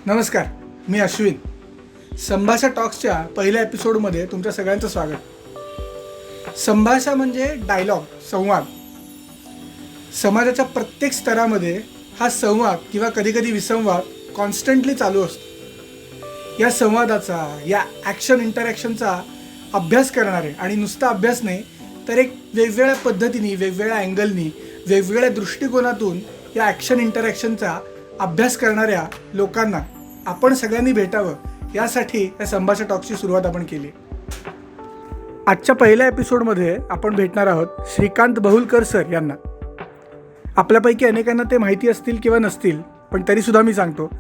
नमस्कार, मी अश्विन. संभाषा टॉक्सच्या पहिल्या एपिसोडमध्ये तुमच्या सगळ्यांचं स्वागत. संभाषा म्हणजे डायलॉग, संवाद. समाजाच्या प्रत्येक स्तरामध्ये हा संवाद किंवा कधीकधी विसंवाद कॉन्स्टंटली चालू असतो. या संवादाचा, या ॲक्शन इंटरॅक्शनचा अभ्यास करणारे, आणि नुसता अभ्यास नाही तर एक वेगवेगळ्या पद्धतीने, वेगवेगळ्या अँगलनी, वेगवेगळ्या दृष्टिकोनातून या ॲक्शन इंटरॅक्शनचा अभ्यास करणाऱ्या लोकांना आपण सगळ्यांनी भेटावं, यासाठी या संभाषा टॉक्सची सुरुवात आपण केली. आजच्या पहिल्या एपिसोडमध्ये आपण भेटणार आहोत श्रीकांत बहुलकर सर यांना. आपल्यापैकी अनेकांना ते माहिती असतील किंवा नसतील, पण तरीसुद्धा मी सांगतो.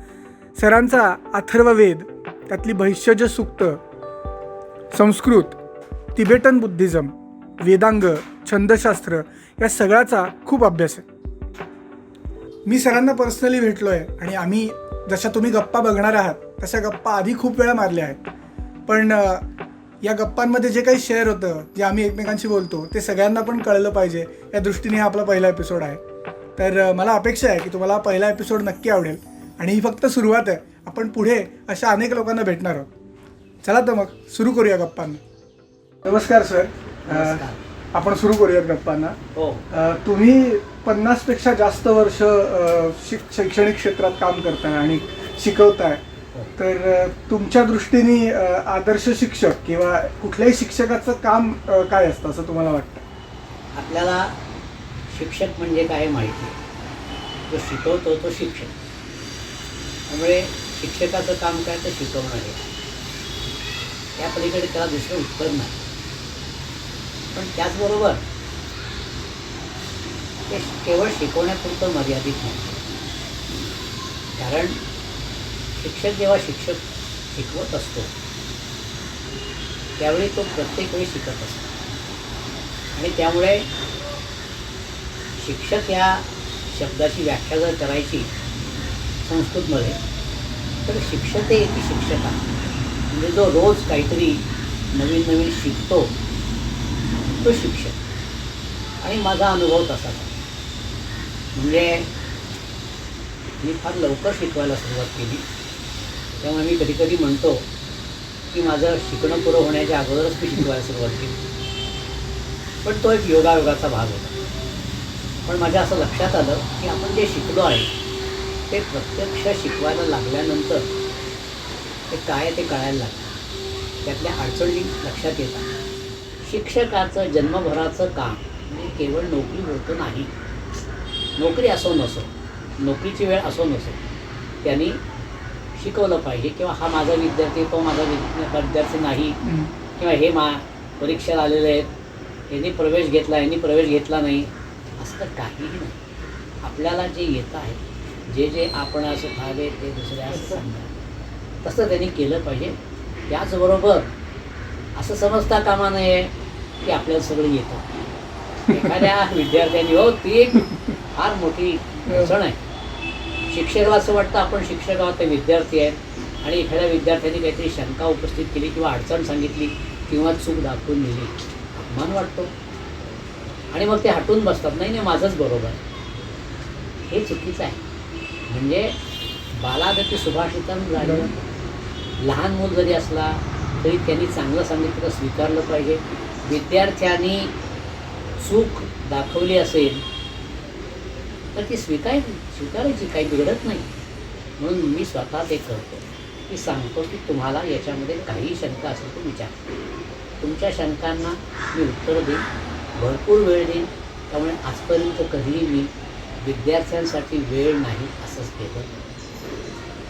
सरांचा अथर्ववेद, त्यातली भैषज सूक्त, संस्कृत, तिबेटन बुद्धिझम, वेदांग, छंदशास्त्र या सगळ्याचा खूप अभ्यास आहे. मी सरांना पर्सनली भेटलो आहे आणि आम्ही जशा तुम्ही गप्पा बघणार आहात तशा गप्पा आधी खूप वेळा मारल्या आहेत. पण या गप्पांमध्ये जे काही शेअर होतं, जे आम्ही एकमेकांशी बोलतो, ते सगळ्यांना पण कळलं पाहिजे, या दृष्टीने हा आपला पहिला एपिसोड आहे. तर मला अपेक्षा आहे की तुम्हाला हा पहिला एपिसोड नक्की आवडेल. आणि ही फक्त सुरुवात आहे. आपण पुढे अशा अनेक लोकांना भेटणार आहोत. चला तर मग सुरू करूया गप्पांना. नमस्कार सर. आपण सुरू करूयात गप्पांना. तुम्ही 50पेक्षा जास्त वर्ष शैक्षणिक क्षेत्रात काम करताय आणि शिकवताय. तर तुमच्या दृष्टीने आदर्श शिक्षक किंवा कुठल्याही शिक्षकाचं काम काय असतं असं तुम्हाला वाटतं? आपल्याला शिक्षक म्हणजे काय माहिती आहे, जो शिकवतो तो शिक्षक. त्यामुळे शिक्षकाचं काम काय तर शिकवणं आहे. या पलीकडे त्याला दुसरं उत्तर नाही. पण त्याचबरोबर ते केवळ शिकवण्यापुरतं मर्यादित नाही. कारण शिक्षक जेव्हा शिकवत असतो त्यावेळी तो प्रत्येक वेळी शिकत असतो. आणि त्यामुळे शिक्षक या शब्दाची व्याख्या जर करायची संस्कृतमध्ये, तर शिक्षते इति शिक्षका, म्हणजे जो रोज काहीतरी नवीन नवीन शिकतो तो शिक्षक. आणि माझा अनुभव तसाच आहे. म्हणजे मी फार लवकर शिकवायला सुरुवात केली. त्यामुळे मी कधी कधी म्हणतो की माझं शिकणं पुरं होण्याच्या अगोदरच मी शिकवायला सुरुवात केली. पण तो एक योगायोगाचा भाग होता. पण माझ्या असं लक्षात आलं की आपण जे शिकलो आहे ते प्रत्यक्ष शिकवायला लागल्यानंतर ते काय ते कळायला लागतं. त्यातल्या अडचणी लक्षात येतात. शिक्षकाचं जन्मभराचं काम म्हणजे केवळ नोकरी होतं नाही. नोकरी असो नसो, नोकरीची वेळ असो नसो, त्यांनी शिकवलं पाहिजे. किंवा हा माझा विद्यार्थी, तो माझा विद्यार्थी नाही, किंवा हे परीक्षेला आलेले आहेत, यांनी प्रवेश घेतला, यांनी प्रवेश घेतला नाही, असं तर काहीही नाही. आपल्याला जे येतं आहे, जे जे आपण असं खावे ते दुसऱ्या असं सांगा, तसं त्यांनी केलं पाहिजे. त्याचबरोबर असं समजता कामा नये की आपल्याला सगळं येतं. एखाद्या विद्यार्थ्यांनी, हो ती एक फार मोठी अडचण आहे. शिक्षकाला असं वाटतं आपण शिक्षक आहोत, ते विद्यार्थी आहेत, आणि एखाद्या विद्यार्थ्यांनी काहीतरी शंका उपस्थित केली किंवा अडचण सांगितली किंवा चूक दाखवून दिली, अपमान वाटतो आणि मग ते हटून बसतात. नाही नाही, माझंच बरोबर आहे. हे चुकीचं आहे. म्हणजे बालागती सुभाषितम झालं. लहान मूल जरी असला तरी त्यांनी चांगलं सांगितलं तर स्वीकारलं पाहिजे. विद्यार्थ्यांनी चूक दाखवली असेल तर ती स्वीकारायची, काही बिघडत नाही. म्हणून मी स्वतः ते करतो की सांगतो की तुम्हाला याच्यामध्ये काही शंका असेल तर विचार. तुमच्या शंकांना मी उत्तर देईन, भरपूर वेळ देईन. त्यामुळे आजपर्यंत कधीही मी विद्यार्थ्यांसाठी वेळ नाही असंच केलं.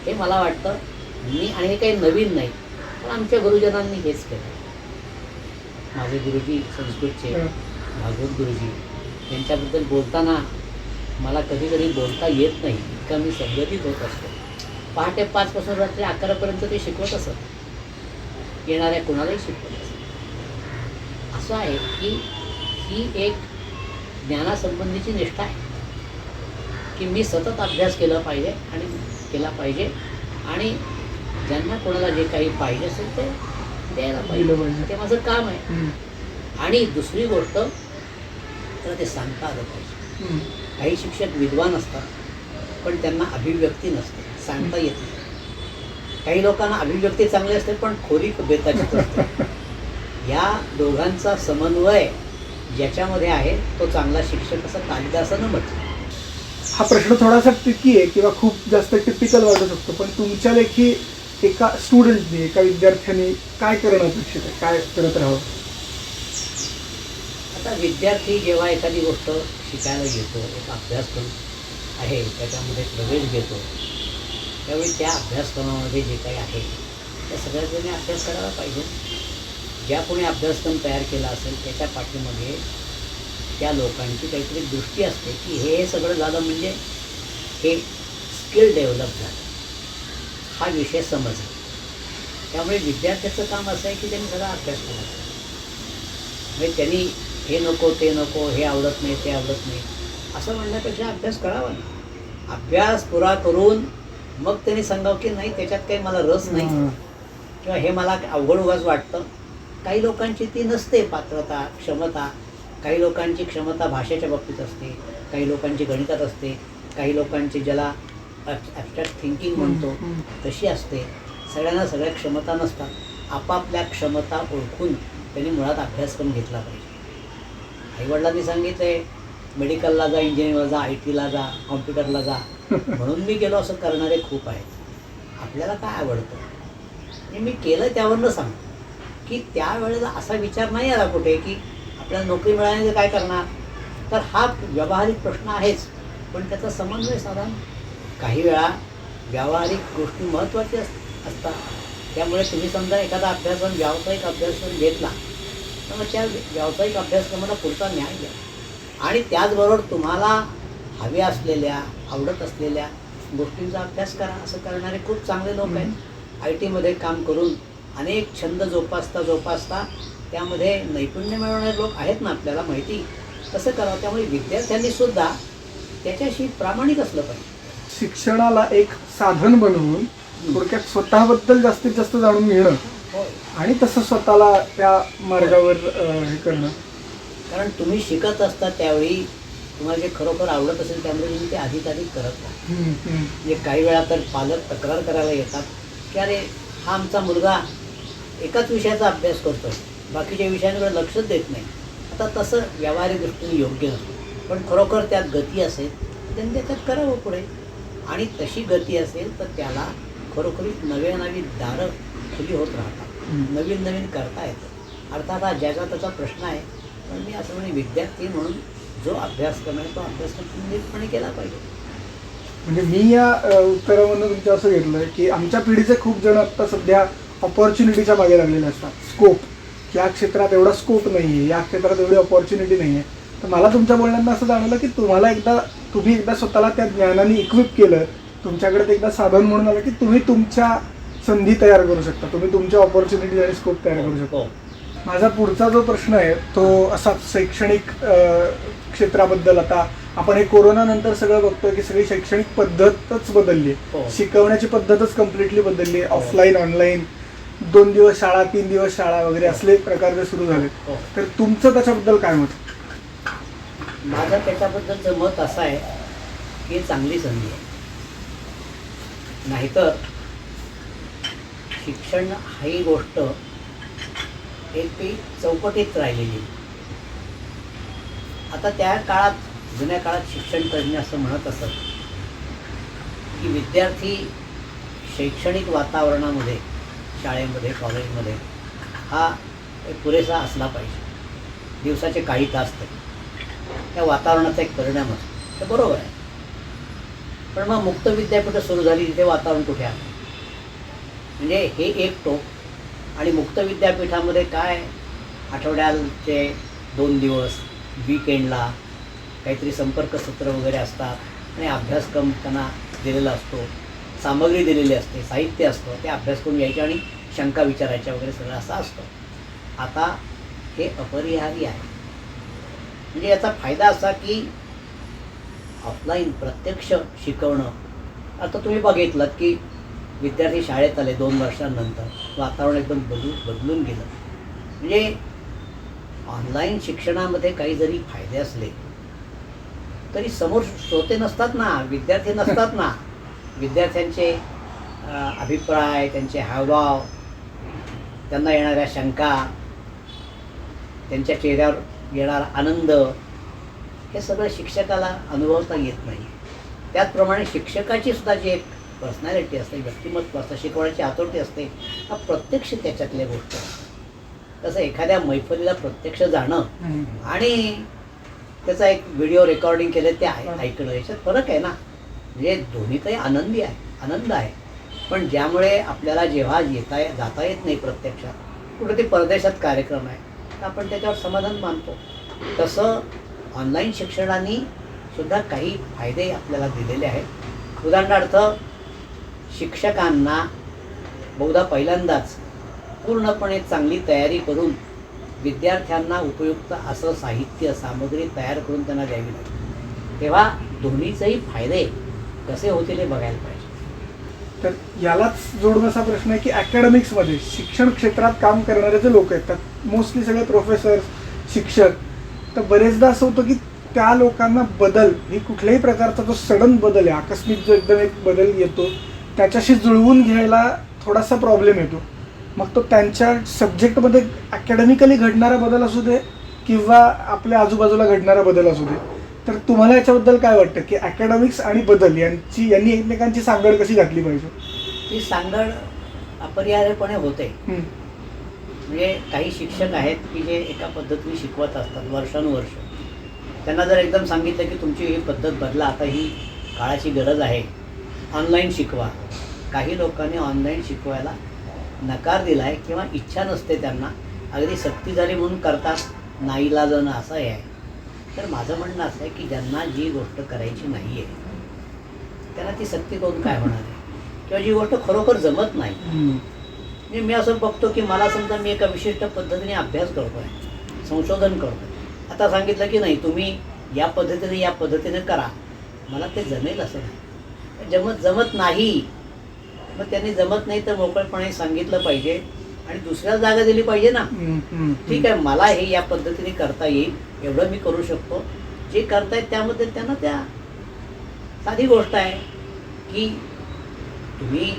हे मला वाटतं. मी, आणि हे काही नवीन नाही, पण आमच्या गुरुजनांनी हेच केलं. माझे गुरुजी संस्कृतचे भागवत गुरुजी, त्यांच्याबद्दल बोलताना मला कधी कधी बोलता येत नाही, इतका मी संगतीत होत असतो. पहाटे 5 पासून रात्री 11पर्यंत ते शिकवत असत, येणाऱ्या कोणालाही शिकवत असत. असं आहे की ही एक ज्ञानासंबंधीची निष्ठा आहे की मी सतत अभ्यास केला पाहिजे आणि ज्यांना कोणाला जे काही पाहिजे असेल ते द्यायला पाहिजे. ते माझं काम आहे. आणि दुसरी गोष्ट, तर ते सांगता आलं पाहिजे. काही शिक्षक विद्वान असतात पण त्यांना अभिव्यक्ती नसते, सांगता येत नाही. काही लोकांना अभिव्यक्ती चांगली असते पण खोरी बेताचीच असते. या दोघांचा समन्वय ज्याच्यामध्ये आहे तो चांगला शिक्षक असं कालिदासानं म्हटलं. हा प्रश्न थोडासा ट्रिकी आहे किंवा खूप जास्त टिपिकल वाटू शकतो, पण तुमच्या लेखी एका स्टुडंटने, एका विद्यार्थ्याने काय करणं अपेक्षित आहे, काय करत राहावं? आता विद्यार्थी जेव्हा एखादी गोष्ट शिकायला घेतो, एक अभ्यासक्रम आहे त्याच्यामध्ये प्रवेश घेतो, त्यावेळी त्या अभ्यासक्रमामध्ये जे काही आहे त्या सगळ्यांनी अभ्यास करायला पाहिजे. ज्या कोणी अभ्यासक्रम तयार केला असेल त्याच्या पाठीमागे त्या लोकांची काहीतरी दृष्टी असते की हे सगळं झालं म्हणजे हे स्किल डेव्हलप झालं, हा विषय समजला. त्यामुळे विद्यार्थ्याचं काम असं आहे की त्यांनी सगळा अभ्यास करायचा. म्हणजे त्यांनी हे नको ते नको, हे आवडत नाही ते आवडत नाही असं म्हणण्यापेक्षा अभ्यास करावा ना. अभ्यास पुरा करून मग त्यांनी सांगावं की नाही त्याच्यात काही मला रस नाही किंवा हे मला अवघड उगाच वाटतं. काही लोकांची ती नसते पात्रता, क्षमता. काही लोकांची क्षमता भाषेच्या बाबतीत असते, काही लोकांची गणितात असते, काही लोकांची ज्याला ॲबस्ट्रॅक्ट थिंकिंग म्हणतो तशी असते. सगळ्यांना सगळ्या क्षमता नसतात. आपापल्या क्षमता ओळखून त्यांनी मुळात अभ्यासक्रम घेतला पाहिजे. आईवडिलांनी सांगितलं आहे मेडिकलला जा, इंजिनिअरिंगला जा, IT ला जा, कॉम्प्युटरला जा म्हणून मी गेलो असं करणारे खूप आहेत. आपल्याला काय आवडतं म्हणजे मी केलं त्यावरनं सांगतो की त्यावेळेला असा विचार नाही आला कुठे की आपल्याला नोकरी मिळाली तर काय करणार. तर हा व्यावहारिक प्रश्न आहेच, पण त्याचा समन्वय साधारण काही वेळा व्यावहारिक गोष्टी महत्त्वाच्या असतात. त्यामुळे तुम्ही समजा एखादा अभ्यासक्रम व्यावसायिक अभ्यासक्रम घेतला तर मग त्या व्यावसायिक अभ्यासक्रमाला पुढचा न्याय द्या आणि त्याचबरोबर तुम्हाला हव्या असलेल्या आवडत असलेल्या गोष्टींचा अभ्यास करा. असं करणारे खूप चांगले लोक आहेत. IT मध्ये काम करून अनेक छंद जोपासता त्यामध्ये नैपुण्य मिळवणारे लोक आहेत ना, आपल्याला माहिती. तसं करावं. त्यामुळे विद्यार्थ्यांनी सुद्धा त्याच्याशी प्रामाणिक असलं पाहिजे. शिक्षणाला एक साधन बनवून थोडक्यात स्वतःबद्दल जास्तीत जास्त जाणून घेणं आणि तसं स्वतःला त्या मार्गावर हे करणं. कारण तुम्ही शिकत असता त्यावेळी तुम्हाला जे खरोखर आवडत असेल त्यामुळे तुम्ही ते अधिकाधिक करत राहा. म्हणजे काही वेळा तर पालक तक्रार करायला येतात की अरे हा आमचा मुलगा एकाच विषयाचा अभ्यास करतो, बाकीच्या विषयांकडे लक्षच देत नाही. आता तसं व्यावहारिक दृष्टीने योग्य नसतं, पण खरोखर त्यात गती असेल तर त्यांनी त्याच्यात करावं पुढे. आणि तशी गती असेल तर त्याला खरोखरीत नवी दारं खुली होत राहतात, नवीन नवीन करता येतं. अर्थात हा ज्याचा त्याचा प्रश्न आहे, पण मी असं म्हणे विद्यार्थी म्हणून जो अभ्यासक्रम आहे तो अभ्यासक्रम नीटपणे केला पाहिजे. म्हणजे मी या उत्तरामधून तुमचं असं घेतलं की आमच्या पिढीचे खूप जण आत्ता सध्या ऑपॉर्च्युनिटीच्या मागे लागलेले असतात. स्कोप, या क्षेत्रात एवढा स्कोप नाही आहे, या क्षेत्रात एवढी ऑपॉर्च्युनिटी नाही आहे. तर मला तुमच्या बोलण्यानं असं जाणवलं की तुम्ही एकदा स्वतःला त्या ज्ञानाने इक्विप केलं, तुमच्याकडे ते एकदा साधन म्हणून आलं की तुम्ही तुमच्या संधी तयार करू शकता, तुम्ही तुमच्या ऑपॉर्च्युनिटी आणि स्कोप तयार करू शकता. माझा पुढचा जो प्रश्न आहे तो असा शैक्षणिक क्षेत्राबद्दल. आता आपण हे कोरोनानंतर सगळं बघतोय की सगळी शैक्षणिक पद्धतच बदलली आहे, शिकवण्याची पद्धतच कम्प्लिटली बदलली आहे. ऑफलाईन ऑनलाईन, 2 दिवस शाळा 3 दिवस शाळा वगैरे असले प्रकारचे सुरू झाले. तर तुमचं त्याच्याबद्दल काय मत? माझं त्याच्याबद्दलचं मत असं आहे की ही चांगली संधी आहे. नाहीतर शिक्षण ही गोष्ट एक ती चौकटीत राहिलेली. आता त्या काळात, जुन्या काळात शिक्षण तज्ज्ञ असं म्हणत असत की विद्यार्थी शैक्षणिक वातावरणामध्ये, शाळेमध्ये, कॉलेजमध्ये हा पुरेसा असला पाहिजे. दिवसाचे काही तास तरी त्या वातावरणाचा एक परिणाम असतो. ते बरोबर आहे. पण मग मुक्त विद्यापीठं सुरू झाली, तिथे वातावरण कुठे आलं? म्हणजे हे एक टोक. आणि मुक्त विद्यापीठामध्ये काय, आठवड्याचे 2 दिवस, वीकेंडला काहीतरी संपर्क सत्र वगैरे असतात आणि अभ्यासक्रम त्यांना दिलेला असतो, सामग्री दिलेली असते, साहित्य असतं, ते अभ्यास करून यायचे आणि शंका विचारायच्या वगैरे सगळं असं असतं. आता हे अपरिहार्य आहे. म्हणजे याचा फायदा असा की ऑफलाईन प्रत्यक्ष शिकवणं. आता तुम्ही बघितलं की विद्यार्थी शाळेत आले 2 वर्षांनंतर, वातावरण एकदम बदलून गेलं. म्हणजे ऑनलाईन शिक्षणामध्ये काही जरी फायदे असले तरी समोर श्रोते नसतात ना, विद्यार्थी नसतात ना. विद्यार्थ्यांचे अभिप्राय, त्यांचे हावभाव, त्यांना येणाऱ्या शंका, त्यांच्या चेहऱ्यावर येणारा आनंद, हे सगळं शिक्षकाला अनुभवता येत नाही. त्याचप्रमाणे शिक्षकाची सुद्धा जी एक पर्सनॅलिटी असते, व्यक्तिमत्व असतं, शिकवण्याची आतुरता असते, हा प्रत्यक्ष त्याच्यातल्या गोष्ट असतात. तसं एखाद्या मैफलीला प्रत्यक्ष जाणं आणि त्याचा एक व्हिडिओ रेकॉर्डिंग केलं ते ऐकणं, याच्यात फरक आहे ना. म्हणजे दोन्हीतही आनंद आहे. पण ज्यामुळे आपल्याला जेव्हा जाता येत नाही प्रत्यक्षात, कुठं ते परदेशात कार्यक्रम आहे, तर आपण त्याच्यावर समाधान मानतो. तसं ऑनलाईन शिक्षणाने सुद्धा काही फायदे आपल्याला दिलेले आहेत. उदाहरणार्थ, शिक्षकांना बहुधा पहिल्यांदाच पूर्णपणे चांगली तयारी करून विद्यार्थ्यांना उपयुक्त असं साहित्य सामग्री तयार करून त्यांना द्यावी लागते. तेव्हा दोन्हीचेही फायदे कसे होतील हे बघायला पाहिजे. तर यालाच जोडून असा प्रश्न आहे की अकॅडमिक्समध्ये शिक्षण क्षेत्रात काम करणारे जे लोक आहेत, त्यात मोस्टली सगळे प्रोफेसर, शिक्षक, तर बरेचदा असं होतं की त्या लोकांना बदल ही कुठल्याही प्रकारचा जो सडन बदल आहे, आकस्मिक जो एकदम एक बदल येतो, त्याच्याशी जुळवून घ्यायला थोडासा प्रॉब्लेम येतो. मग तो त्यांच्या सब्जेक्टमध्ये अकॅडमिकली घडणारा बदल असू दे किंवा आपल्या आजूबाजूला घडणारा बदल असू दे. तर तुम्हाला याच्याबद्दल काय वाटतं की अकॅडमिक्स आणि बदल यांनी एकमेकांची सांगड कशी घातली पाहिजे? ती सांगड अपरिहार्यपणे होते. म्हणजे काही शिक्षक आहेत की जे एका पद्धतीने शिकवत असतात वर्षानुवर्ष. त्यांना जर एकदम सांगितलं की तुमची ही पद्धत बदला, आता ही काळाची गरज आहे, ऑनलाईन शिकवा. काही लोकांनी ऑनलाईन शिकवायला नकार दिला आहे किंवा इच्छा नसते त्यांना, अगदी सक्ती झाली म्हणून करतात, नाईलाजानं असं हे आहे. तर माझं म्हणणं असं आहे की ज्यांना जी गोष्ट करायची नाही आहे त्यांना ती सक्ती करून काय होणार आहे, किंवा जी गोष्ट खरोखर जमत नाही. म्हणजे मी असं बघतो की मला समजा मी एका विशिष्ट पद्धतीने अभ्यास करतो आहे, संशोधन करतो आहे. आता सांगितलं की नाही तुम्ही या पद्धतीने करा, मला ते जमेल असं नाही. जमत नाही, मग त्यांनी जमत नाही तर मोकळेपणे सांगितलं पाहिजे आणि दुसऱ्याला जागा दिली पाहिजे ना. ठीक आहे, मला हे या पद्धतीने करता येईल, एवढं मी करू शकतो. जे करतायत त्यामध्ये त्यांना त्या साधी गोष्ट आहे की तुम्ही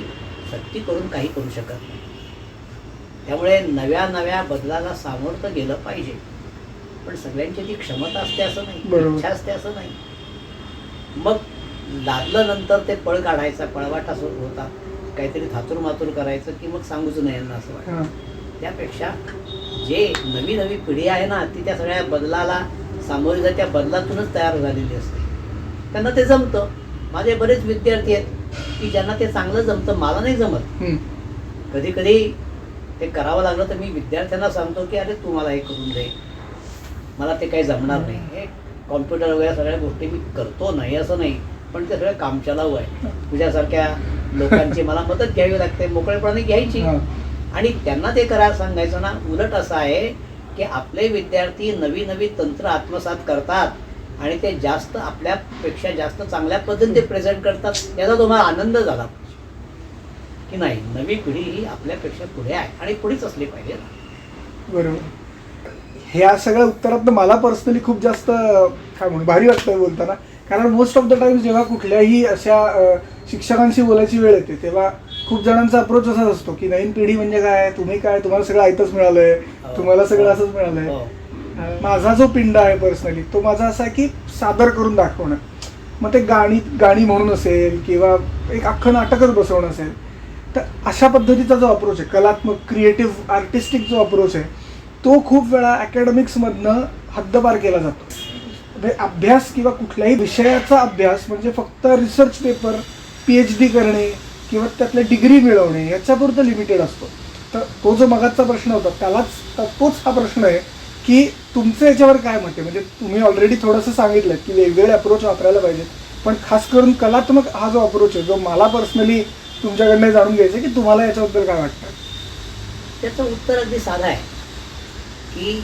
सक्ती करून काही करू शकत नाही. त्यामुळे नव्या बदलाला सामोरं गेलं पाहिजे. पण सगळ्यांची ती क्षमता असते असं नाही, इच्छा असते असं नाही. मग लागलं नंतर ते पळ काढायचा, पळवाटा होता, काहीतरी थातूर करायचं की मग सांगूच नाही यांना असं वाटतं. त्यापेक्षा जे नवी पिढी आहे ना, ती त्या सगळ्या बदलाला सामोरी जाते, त्या बदलातूनच तयार झालेली असते. त्यांना ते जमतं. माझे बरेच विद्यार्थी आहेत की ज्यांना ते चांगलं जमतं, मला नाही जमत. कधी ते करावं लागलं तर मी विद्यार्थ्यांना सांगतो की अरे तू मला हे करून दे, मला ते काही जमणार नाही. हे कॉम्प्युटर वगैरे सगळ्या गोष्टी मी करतो नाही असं नाही, पण ते सगळं कामचलाऊ आहे. तुझ्यासारख्या लोकांची मला मदत घ्यावी लागते, मोकळेपणाने घ्यायची आणि त्यांना ते करायला सांगायचं ना. उलट असं आहे की आपले विद्यार्थी नवी तंत्र आत्मसात करतात आणि ते जास्त आपल्यापेक्षा जास्त चांगल्या पद्धतीने प्रेझेंट करतात. याचा तुम्हाला आनंद झाला की नाही, नवी पिढी ही आपल्यापेक्षा पुढे आहे आणि पुढेच असली पाहिजे ना. बरोबर. ह्या सगळ्या उत्तरात मला पर्सनली खूप जास्त काय म्हणून भारी वाटतं बोलताना, कारण मोस्ट ऑफ द टाइम्स जेव्हा कुठल्याही अशा शिक्षकांशी बोलायची वेळ येते तेव्हा खूप जणांचा अप्रोच असाच असतो की नवीन पिढी म्हणजे काय, तुम्ही काय, तुम्हाला सगळं ऐकतच मिळालंय, तुम्हाला सगळं असंच मिळालंय. माझा जो पिंड आहे पर्सनली तो माझा असा आहे की सादर करून दाखवणं. मग ते गाणी म्हणून असेल किंवा एक अख्खं नाटकच बसवणं असेल, तर अशा पद्धतीचा जो अप्रोच आहे, कलात्मक, क्रिएटिव्ह, आर्टिस्टिक जो अप्रोच आहे, तो खूप वेळा अकॅडमिक्समधनं हद्दपार केला जातो. म्हणजे अभ्यास किंवा कुठल्याही विषयाचा अभ्यास म्हणजे फक्त रिसर्च पेपर, PhD करणे किंवा त्यातल्या डिग्री मिळवणे याच्यापुरतं लिमिटेड असतो. तर तो जो मगाचा प्रश्न होता तोच हा प्रश्न आहे की तुमचं याच्यावर काय मत आहे. म्हणजे तुम्ही ऑलरेडी थोडंसं सांगितलं की वेगवेगळे अप्रोच वापरायला पाहिजेत, पण खास करून कलात्मक हा जो अप्रोच आहे, जो मला पर्सनली तुमच्याकडनं जाणून घ्यायचं आहे की तुम्हाला याच्याबद्दल काय वाटतं. त्याचं उत्तर अगदी साधं आहे की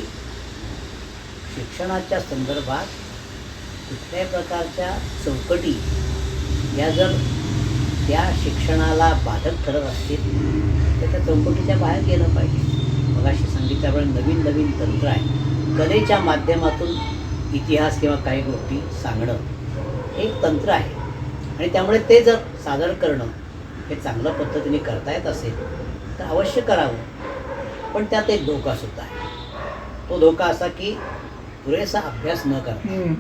शिक्षणाच्या संदर्भात कुठल्याही प्रकारच्या चौकटी या जर त्या शिक्षणाला बाधक ठरत असतील तर त्या चौकटीच्या बाहेर गेलं पाहिजे. मगाशी सांगितल्याप्रमाणे नवीन तंत्र आहे. कलेच्या माध्यमातून इतिहास किंवा काही गोष्टी सांगणं एक तंत्र आहे आणि त्यामुळे ते जर सादर करणं हे चांगल्या पद्धतीने करता येत असेल तर अवश्य करावं. पण त्यात एक धोकासुद्धा आहे. तो धोका असा की पुरेसा अभ्यास न करता,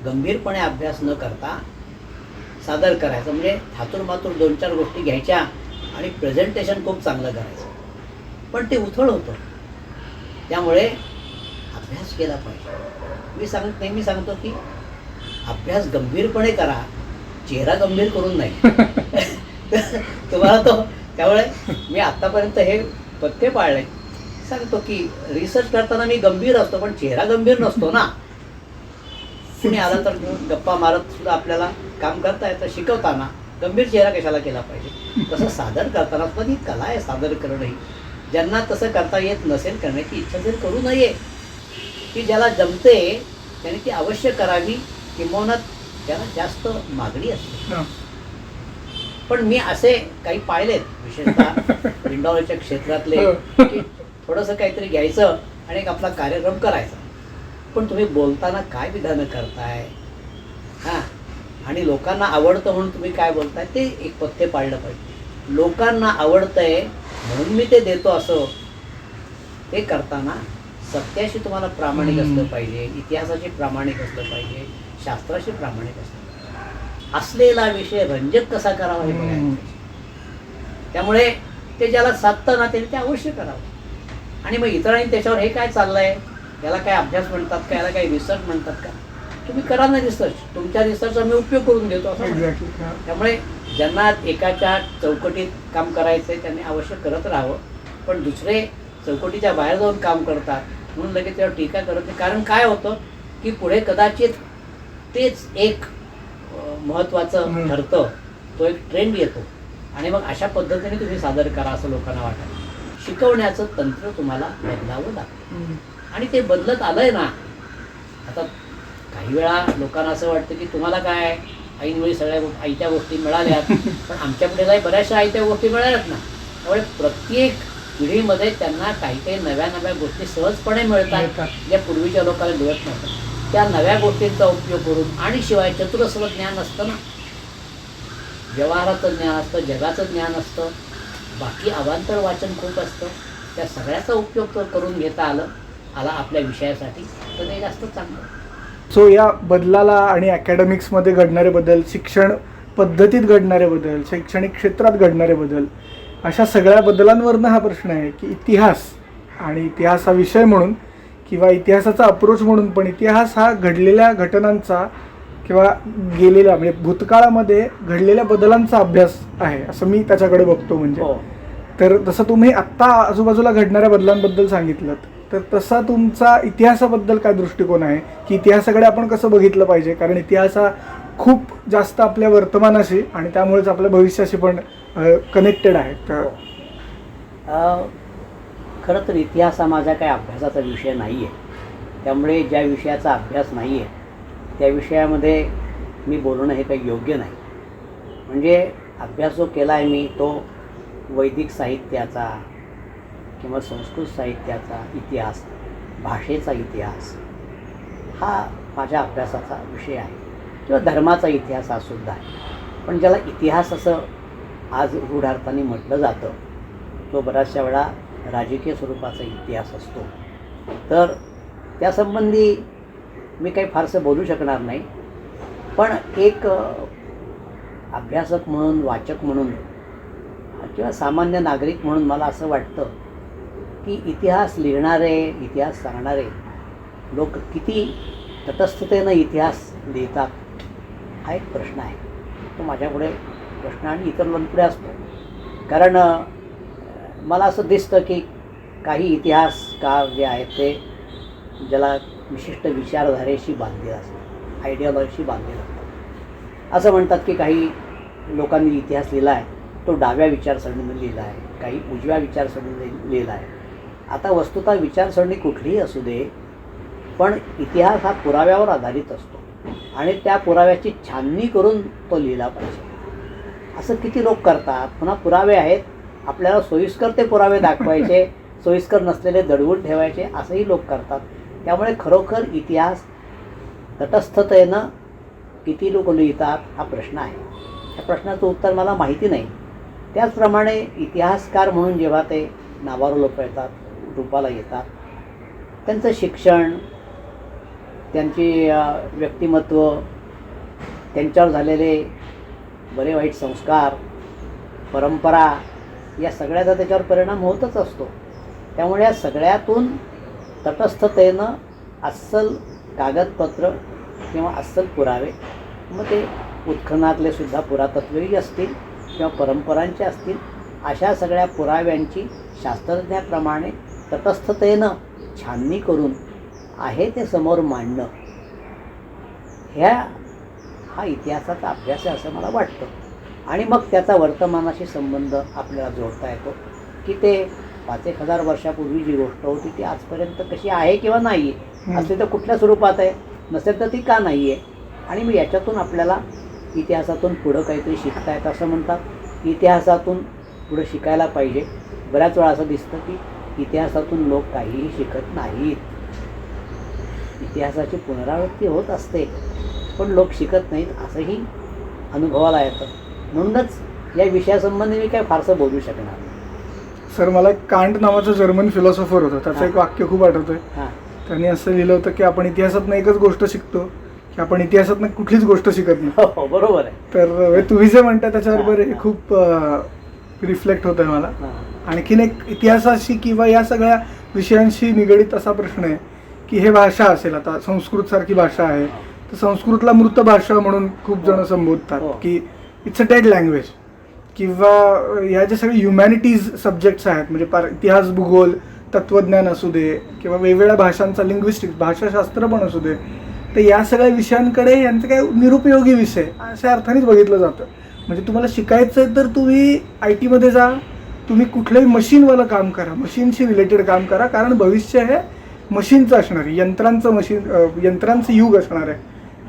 गंभीरपणे अभ्यास न करता सादर करायचं, म्हणजे थातूरमातूर 2-4 गोष्टी घ्यायच्या आणि प्रेझेंटेशन खूप चांगलं करायचं, पण ते उथळ होतं. त्यामुळे अभ्यास केला पाहिजे. नेहमी सांगतो की अभ्यास गंभीरपणे करा, चेहरा गंभीर करून नाही. तुम्हाला तो त्यामुळे मी आत्तापर्यंत हे पथ्य पाळले. सांगतो की रिसर्च करताना मी गंभीर असतो, पण चेहरा गंभीर नसतो ना. कुणी आला तर गप्पा मारत सुद्धा आपल्याला काम करता येतं. शिकवताना गंभीर चेहरा कशाला केला पाहिजे. तसं सादर करताना पण ही कला आहे सादर करणं ही. ज्यांना तसं करता येत नसेल, करण्याची इच्छा जर करू नये, की ज्याला जमते त्याने ती अवश्य करावी, किंबहुना त्याला जास्त मागणी असते. पण मी असे काही पाहिलेत, विशेषतः इंडॉलच्या क्षेत्रातले, की थोडंसं काहीतरी घ्यायचं आणि एक आपला कार्यक्रम करायचा. पण तुम्ही बोलताना काय विधानं करताय, हां, आणि लोकांना आवडतं म्हणून तुम्ही काय बोलताय, ते एक पथ्य पाळलं पाहिजे. लोकांना आवडतंय म्हणून मी ते देतो असं ते करताना सत्याशी तुम्हाला प्रामाणिक असलं पाहिजे, इतिहासाशी प्रामाणिक असलं पाहिजे, शास्त्राशी प्रामाणिक असलं पाहिजे. असलेला विषय रंजक कसा करावा हे बघायला. त्यामुळे ते ज्याला साधतं ना त्याने ते अवश्य करावं. आणि मग इतरांनी त्याच्यावर हे काय चाललंय, याला काय अभ्यास म्हणतात का, याला काही रिसर्च म्हणतात का, तुम्ही करा ना रिसर्च. तुमच्या रिसर्चचा मी उपयोग करून घेतो असं. त्यामुळे ज्यांना एकाच्या चौकटीत काम करायचं आहे त्यांनी अवश्य करत राहावं. पण दुसरे चौकटीच्या बाहेर जाऊन काम करतात म्हणून लगेच त्यावर टीका करत नाही. कारण काय होतं की पुढे कदाचित तेच एक महत्त्वाचं ठरतं, तो एक ट्रेंड येतो आणि मग अशा पद्धतीने तुम्ही सादर करा असं लोकांना वाटतं. शिकवण्याचं तंत्र तुम्हाला बदलावं लागतं आणि ते बदलत आलंय ना. आता काही वेळा लोकांना असं वाटतं की तुम्हाला काय ऐनवेळी सगळ्या आयत्या गोष्टी मिळाल्यात, पण आमच्या पिढीलाही बऱ्याचशा आयत्या गोष्टी मिळाल्यात ना. त्यामुळे प्रत्येक पिढीमध्ये त्यांना काही काही नव्या नव्या गोष्टी सहजपणे मिळतात, ज्या पूर्वीच्या लोकांना मिळत नव्हतं. त्या नव्या गोष्टींचा उपयोग करून, आणि शिवाय चतुरस्र ज्ञान असतं ना, व्यवहाराचं ज्ञान असतं, जगाचं ज्ञान असतं, बाकी अवांतर वाचन खूप असतं. त्या सगळ्याचा उपयोग करून घेता आला आपल्या विषयासाठी तर ते जास्त चांगलं. सो या बदलाला आणि अकॅडमिक्समध्ये घडणारे बदल, शिक्षण पद्धतीत घडणारे बदल, शैक्षणिक क्षेत्रात घडणारे बदल, अशा सगळ्या बदलांवरनं हा प्रश्न आहे की इतिहास आणि इतिहास हा विषय म्हणून किंवा इतिहासाचा अप्रोच म्हणून, पण इतिहास हा घडलेल्या घटनांचा किंवा गेलेल्या म्हणजे भूतकाळामध्ये घडलेल्या बदलांचा अभ्यास आहे असं मी त्याच्याकडे बघतो. म्हणजे तर तसं तुम्ही आत्ता आजूबाजूला घडणाऱ्या बदलांबद्दल सांगितलं, तर तसा तुमचा इतिहासाबद्दल काय दृष्टिकोन आहे की इतिहासाकडे आपण कसं बघितलं पाहिजे. कारण इतिहास हा खूप जास्त आपल्या वर्तमानाशी आणि त्यामुळेच आपल्या भविष्याशी पण कनेक्टेड आहे. तर खरं तर इतिहास हा माझा काही अभ्यासाचा विषय नाही आहे. त्यामुळे ज्या विषयाचा अभ्यास नाही आहे त्या विषयामध्ये मी बोलणं हे काही योग्य नाही. म्हणजे अभ्यास जो केला आहे मी तो वैदिक साहित्याचा किंवा संस्कृत साहित्याचा इतिहास, भाषेचा इतिहास हा माझ्या अभ्यासाचा विषय आहे, किंवा धर्माचा इतिहास हा सुद्धा आहे. पण ज्याला इतिहास असं आज रूढार्थाने म्हटलं जातं तो बऱ्याचशा वेळा राजकीय स्वरूपाचा इतिहास असतो. तर त्यासंबंधी मी काही फारसं बोलू शकणार नाही. पण एक अभ्यासक म्हणून, वाचक म्हणून किंवा सामान्य नागरिक म्हणून मला असं वाटतं की इतिहास लिहिणारे, इतिहास सांगणारे लोक किती तटस्थतेनं इतिहास लिहितात हा एक प्रश्न आहे. तो माझ्यापुढे प्रश्न आणि इतर लोकांपुढे असतो. कारण मला असं दिसतं की काही इतिहासकार जे आहेत ते ज्याला विशिष्ट विचारधारेशी बांधलेलं असतात, आयडियॉलॉजीशी बांधलेलं असतात. असं म्हणतात की काही लोकांनी इतिहास लिहिला आहे तो डाव्या विचारसरणीने लिहिला आहे, काही उजव्या विचारसरणीने लिहिला आहे. आता वस्तुतः विचारसरणी कुठलीही असू दे, पण इतिहास हा पुराव्यावर आधारित असतो आणि त्या पुराव्याची छाननी करून तो लिहिला पाहिजे. असं किती लोक करतात. पुन्हा पुरावे आहेत, आपल्याला सोयीस्कर ते पुरावे दाखवायचे, सोयीस्कर नसलेले दडवून ठेवायचे, असंही लोक करतात. त्यामुळे खरोखर इतिहास तटस्थतेनं किती लोक लिहितात हा प्रश्न आहे. ह्या प्रश्नाचं उत्तर मला माहिती नाही. त्याचप्रमाणे इतिहासकार म्हणून जेव्हा ते नावावर लोक येतात, रूपाला येतात, त्यांचं शिक्षण, त्यांची व्यक्तिमत्व, त्यांच्यावर झालेले बरे वाईट संस्कार, परंपरा, या सगळ्याचा त्याच्यावर परिणाम होतच असतो. त्यामुळे या सगळ्यातून तटस्थतेनं अस्सल कागदपत्र किंवा अस्सल पुरावे, मग ते उत्खननातले सुद्धा पुरातत्वही असतील किंवा परंपरांचे असतील, अशा सगळ्या पुराव्यांची शास्त्रज्ञाप्रमाणे तटस्थतेनं छाननी करून आहे ते समोर मांडणं, हा इतिहासाचा अभ्यास आहे असं मला वाटतं. आणि मग त्याचा वर्तमानाशी संबंध आपल्याला जोडता येतो की ते 5,000-1,000 वर्षापूर्वी जी गोष्ट होती ती आजपर्यंत कशी आहे किंवा नाही आहे, असली तर कुठल्या स्वरूपात आहे, नसेल तर ती का नाही आहे. आणि मग याच्यातून आपल्याला इतिहासातून पुढं काहीतरी शिकता येतं. असं म्हणतात, इतिहासातून पुढं शिकायला पाहिजे. बऱ्याच वेळा असं दिसतं की इतिहासातून लोक काहीही शिकत नाहीत. इतिहासाची पुनरावृत्ती होत असते, पण लोक शिकत नाहीत असंही अनुभवाला येतं. म्हणूनच या विषयासंबंधी मी काय फारसं बोलू शकणार नाही. सर, मला एक कांट नावाचा जर्मन फिलॉसॉफर होता, त्याचं एक वाक्य खूप आठवतंय. त्यांनी असं लिहिलं होतं की आपण इतिहासातनं एकच गोष्ट शिकतो की आपण इतिहासातनं कुठलीच गोष्ट शिकत नाही. हो, बरोबर आहे. तर तुम्ही जे म्हणता त्याच्याबरोबर हे खूप रिफ्लेक्ट होत आहे मला. आणखीन एक इतिहासाशी किंवा या सगळ्या विषयांशी निगडीत असा प्रश्न आहे की हे भाषा असेल, आता संस्कृत सारखी भाषा आहे, तर संस्कृतला मृत भाषा म्हणून खूप जण संबोधतात की इट्स अ डेड लँग्वेज. किंवा ह्या ज्या सगळे ह्युमॅनिटीज सब्जेक्ट्स आहेत, म्हणजे इतिहास, भूगोल, तत्त्वज्ञान असू दे किंवा वेगवेगळ्या भाषांचा लिंग्विस्टिक्स, भाषाशास्त्र पण असू दे, तर या सगळ्या विषयांकडे यांचं काय निरुपयोगी विषय अशा अर्थानेच बघितलं जातं. म्हणजे तुम्हाला शिकायचं आहे तर तुम्ही IT मध्ये जा, तुम्ही कुठल्याही मशीनवालं काम करा, मशीनशी रिलेटेड काम करा, कारण भविष्य हे मशीनचं असणार आहे, यंत्रांचं युग असणार आहे.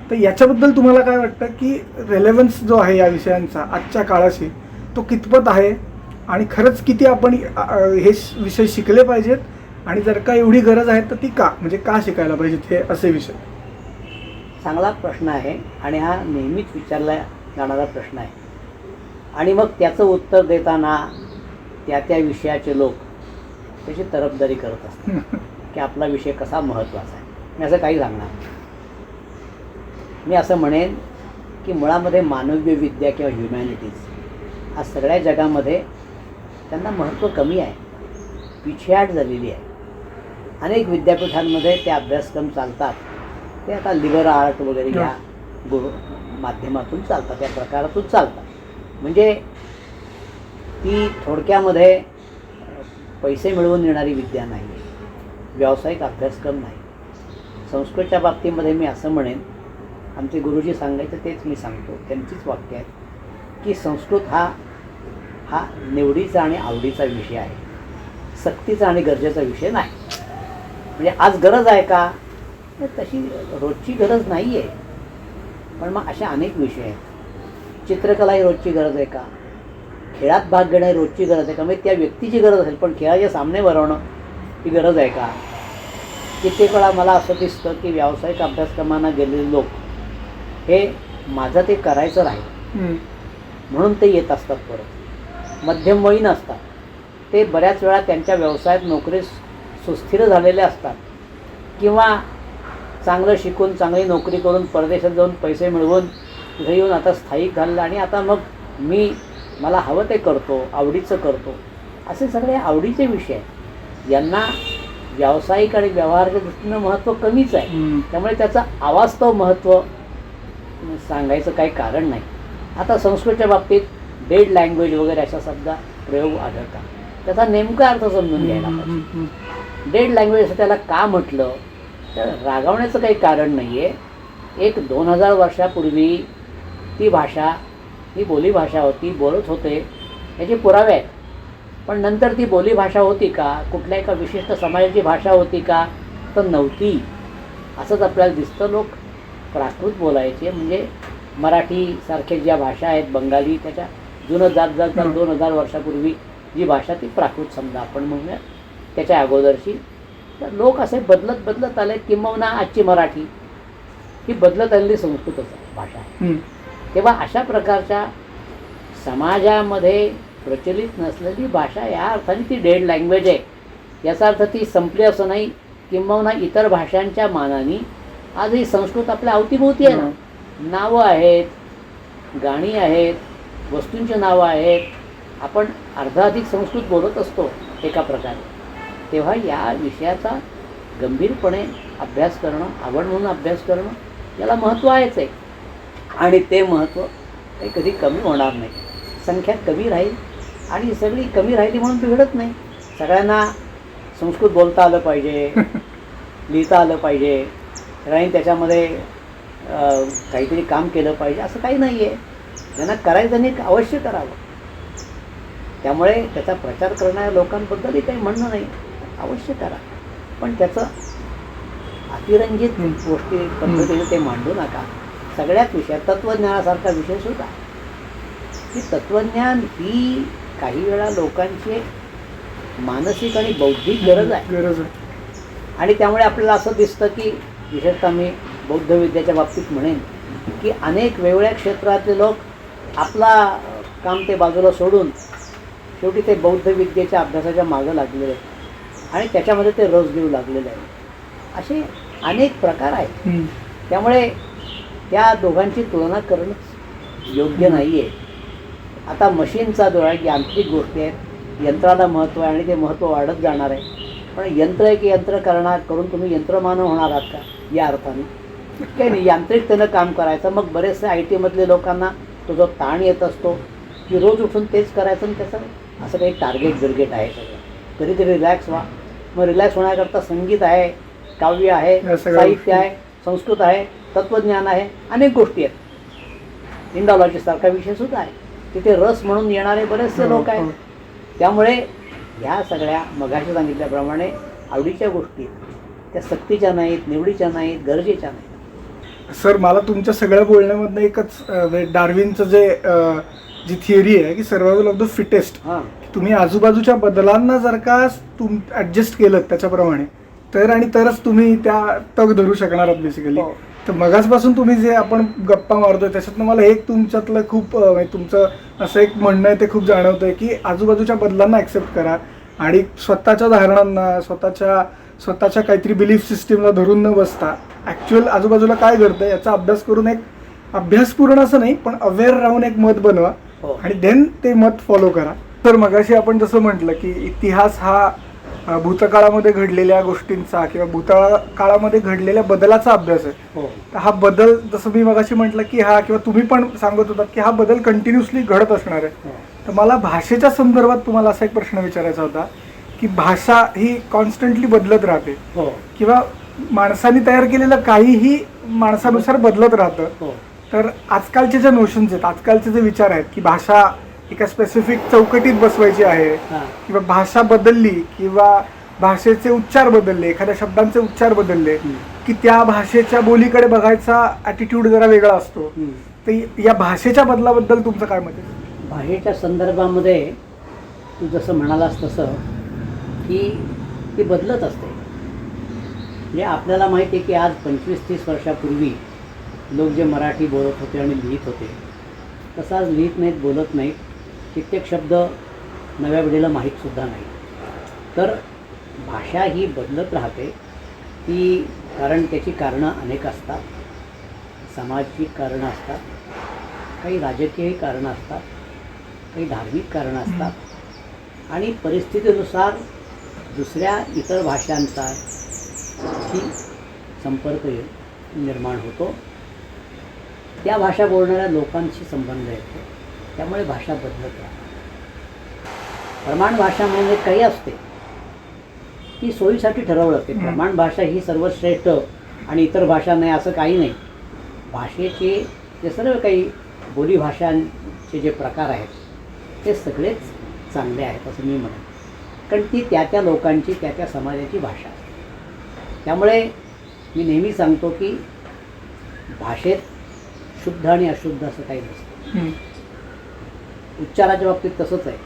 तर याच्याबद्दल तुम्हाला काय वाटतं की रेलेव्हन्स जो आहे या विषयांचा आजच्या काळाशी तो कितपत आहे, आणि खरंच किती आपण हे विषय शिकले पाहिजेत, आणि जर का एवढी गरज आहे तर ती का, म्हणजे का शिकायला पाहिजेत हे असे विषय? चांगला प्रश्न आहे आणि हा नेहमीच विचारला जाणारा प्रश्न आहे. आणि मग त्याचं उत्तर देताना त्या विषयाचे लोक त्याची तरफदारी करत असतात की आपला विषय कसा महत्त्वाचा आहे. मी असं काही सांगणार नाही. मी असं म्हणेन की मुळामध्ये मानवीय विद्या किंवा ह्युमॅनिटीज हा सगळ्या जगामध्ये त्यांना महत्त्व कमी आहे, पिछेहाट झालेली आहे. अनेक विद्यापीठांमध्ये ते अभ्यासक्रम चालतात, ते आता लिबर आर्ट वगैरे ह्या माध्यमातून चालतात, त्या प्रकारातून चालतात. म्हणजे ती थोडक्यामध्ये पैसे मिळवून येणारी विद्या नाही आहे, व्यावसायिक अभ्यासक्रम नाही. संस्कृतच्या बाबतीमध्ये मी असं म्हणेन, आमचे गुरुजी सांगायचं तेच मी सांगतो, त्यांचीच वाक्य आहेत की संस्कृत हा निवडीचा आणि आवडीचा विषय आहे, सक्तीचा आणि गरजेचा विषय नाही. म्हणजे आज गरज आहे का, तशी रोजची गरज नाही आहे, पण मग अशा अनेक विषय आहेत. चित्रकला ही रोजची गरज आहे का, खेळात भाग घेणं ही रोजची गरज आहे का, म्हणजे त्या व्यक्तीची गरज असेल, पण खेळाचे सामने भरवणं ही गरज आहे का. कित्येक वेळा मला असं दिसतं की व्यावसायिक अभ्यासक्रमांना गेलेले लोक हे माझं ते करायचं राहील म्हणून ते येत असतात, परत मध्यमवयीन असतात, ते बऱ्याच वेळा त्यांच्या व्यवसायात नोकरीस सुस्थिर झालेले असतात, किंवा चांगलं शिकून चांगली नोकरी करून परदेशात जाऊन पैसे मिळवून तिथे येऊन आता स्थायिक झालेलं, आणि आता मग मला हवं ते करतो, आवडीचं करतो, असे सगळे आवडीचे विषय आहेत. यांना व्यावसायिक आणि व्यवहाराच्या दृष्टीनं महत्त्व कमीच आहे, त्यामुळे त्याचं अवास्तव महत्त्व सांगायचं काही कारण नाही. आता संस्कृतच्या बाबतीत डेड लँग्वेज वगैरे अशा शब्दा प्रयोग आढळतात, त्याचा नेमका अर्थ समजून घ्यायला पाहिजे. डेड लँग्वेज असं त्याला का म्हटलं, तर रागावण्याचं काही कारण नाही आहे. 1-2,000 वर्षापूर्वी ती भाषा, ही बोलीभाषा होती, बोलत होते, याचे पुरावे आहेत. पण नंतर ती बोलीभाषा होती का, कुठल्या एका विशिष्ट समाजाची भाषा होती का, तर नव्हती. असंच आपल्याला दिसतं. लोक प्राकृत बोलायचे, म्हणजे मराठीसारखे ज्या भाषा आहेत, बंगाली, त्याच्या जुनं जात 2,000 वर्षापूर्वी जी भाषा ती प्राकृत समजा आपण म्हणूया, त्याच्या अगोदरची. तर लोक असे बदलत आले, किंबहुना आजची मराठी ही बदलत आलेली संस्कृतच भाषा आहे. तेव्हा अशा प्रकारच्या समाजामध्ये प्रचलित नसलेली भाषा या अर्थाने ती डेड लँग्वेज आहे. याचा अर्थ ती संपली असं नाही, किंबहुना इतर भाषांच्या मानाने आजही संस्कृत आपल्या अवतीभोवती आहे ना. नावं आहेत, गाणी आहेत, वस्तूंची नावं आहेत. आपण अर्धाधिक संस्कृत बोलत असतो एका प्रकारे. तेव्हा या विषयाचा गंभीरपणे अभ्यास करणं, आवड म्हणून अभ्यास करणं याला महत्त्व आहेच आहे. आणि ते महत्त्व काही कधी कमी होणार नाही. संख्या कमी राहील आणि सगळी कमी राहिली म्हणून बिघडत नाही. सगळ्यांना संस्कृत बोलता आलं पाहिजे, लिहिता आलं पाहिजे, सगळ्यांनी त्याच्यामध्ये काहीतरी काम केलं पाहिजे असं काही नाही आहे. त्यांना करायचं त्यांनी अवश्य करावं. त्यामुळे त्याचा प्रचार करणाऱ्या लोकांबद्दलही काही म्हणणं नाही, अवश्य करा. पण त्याचं अतिरंजित गोष्टी पद्धतीने ते मांडू नका. सगळ्याच विषयात तत्त्वज्ञानासारखा विषय सुद्धा, की तत्त्वज्ञान ही काही वेळा लोकांची मानसिक आणि बौद्धिक गरज आहे. आणि त्यामुळे आपल्याला असं दिसतं की विशेषतः मी बौद्ध विद्याच्या बाबतीत म्हणेन की अनेक वेगवेगळ्या क्षेत्रातले लोक आपला काम ते बाजूला सोडून शेवटी ते बौद्ध विद्येच्या अभ्यासाच्या मागं लागलेले आहेत आणि त्याच्यामध्ये ते रस घेऊ लागलेले आहेत. असे अनेक प्रकार आहेत. त्यामुळे त्या दोघांची तुलना करणंच योग्य नाही आहे. आता मशीनचा जो आहे, यांत्रिक गोष्टी आहेत, यंत्राला महत्त्व आहे आणि ते महत्त्व वाढत जाणार आहे. पण यंत्र एक यंत्र करून तुम्ही यंत्रमानव होणार आहात का? या अर्थाने काही नाही. यांत्रिकतेनं काम करायचं. मग बरेचसे IT मधले लोकांना तो जो ताण येत असतो की रोज उठून तेच करायचं आणि त्याचं असं काही टार्गेट आहे सगळं. कधीतरी रिलॅक्स व्हा. मग रिलॅक्स होण्याकरता संगीत आहे, काव्य आहे, साहित्य आहे, संस्कृत आहे, तत्त्वज्ञान आहे, अनेक गोष्टी आहेत. इंडॉलॉजीसारखा विषय सुद्धा आहे. तिथे रस म्हणून येणारे बरेचसे लोक आहेत. त्यामुळे ह्या सगळ्या मगाशी सांगितल्याप्रमाणे आवडीच्या गोष्टी त्या सक्तीच्या नाहीत, निवडीच्या नाहीत, गरजेच्या नाहीत. सर, मला तुमच्या सगळ्या बोलण्यामधनं एकच डार्विनचं जी थिअरी आहे की सर्वायवल ऑफ द फिटेस्ट, तुम्ही आजूबाजूच्या बदलांना जर का ॲडजस्ट केलं त्याच्याप्रमाणे तरच तुम्ही त्या तग धरू शकणार आहात बेसिकली. तर मगाचपासून तुम्ही जे आपण गप्पा मारतोय त्याच्यातनं मला एक तुमच्यातलं खूप तुमचं असं एक म्हणणं आहे ते खूप जाणवतंय की आजूबाजूच्या बदलांना ॲक्सेप्ट करा आणि स्वतःच्या धारणांना, स्वतःच्या काहीतरी बिलीफ सिस्टीमला धरून न बसता ॲक्च्युअल आजूबाजूला काय घडतं याचा अभ्यास करून एक अभ्यासपूर्ण असं नाही पण अवेअर राहून एक मत बनवा आणि देन ते मत फॉलो करा. तर मगाशी आपण जसं म्हटलं की इतिहास हा भूतकाळामध्ये घडलेल्या गोष्टींचा किंवा भूतकाळामध्ये घडलेल्या बदलाचा अभ्यास आहे. तर हा बदल जसं मी मगाशी म्हटलं की हा किंवा तुम्ही पण सांगत होतात की हा बदल कंटिन्युअसली घडत असणार आहे. तर मला भाषेच्या संदर्भात तुम्हाला असा एक प्रश्न विचारायचा होता की भाषा ही कॉन्स्टंटली बदलत राहते किंवा माणसाने तयार केलेलं काहीही माणसानुसार बदलत राहतं. तर आजकालचे जे नोशन्स आहेत, आजकालचे जे विचार आहेत की भाषा एका स्पेसिफिक चौकटीत बसवायची आहे किंवा भाषा बदलली किंवा भाषेचे उच्चार बदलले, एखाद्या शब्दांचे उच्चार बदलले की त्या भाषेच्या बोलीकडे बघायचा ॲटिट्यूड जरा वेगळा असतो. तर या भाषेच्या बदलाबद्दल तुमचं काय मत आहे? भाषेच्या संदर्भामध्ये तू जसं म्हणालास तसं की ती बदलत असते. म्हणजे आपल्याला माहिती आहे की आज 25-30 वर्षापूर्वी लोक जे मराठी बोलत होते आणि लिहित होते तसं आज लिहित नाहीत, बोलत नाहीत. कित्येक शब्द नव्या पिढीला माहीतसुद्धा नाही. तर भाषा ही बदलत राहते. ती त्याची कारणं अनेक असतात. सामाजिक कारणं असतात, काही राजकीय कारणं असतात, काही धार्मिक कारणं असतात आणि परिस्थितीनुसार दुसऱ्या इतर भाषांचा ही संपर्क निर्माण होतो. त्या भाषा बोलणाऱ्या लोकांशी संबंध येतो. त्यामुळे भाषा बदलत राहते. प्रमाण भाषा म्हणजे काही असते ती सोयीसाठी ठरवलं जाते. प्रमाण भाषा ही सर्वश्रेष्ठ आणि इतर भाषा नाही असं काही नाही. भाषेचे जे सर्व काही बोलीभाषांचे जे प्रकार आहेत ते सगळेच चांगले आहेत असं मी म्हणेन. कारण ती त्या लोकांची त्या समाजाची भाषा असते. त्यामुळे मी नेहमी सांगतो की भाषेत शुद्ध आणि अशुद्ध असं काही नसतं. उच्चाराच्या बाबतीत तसंच आहे.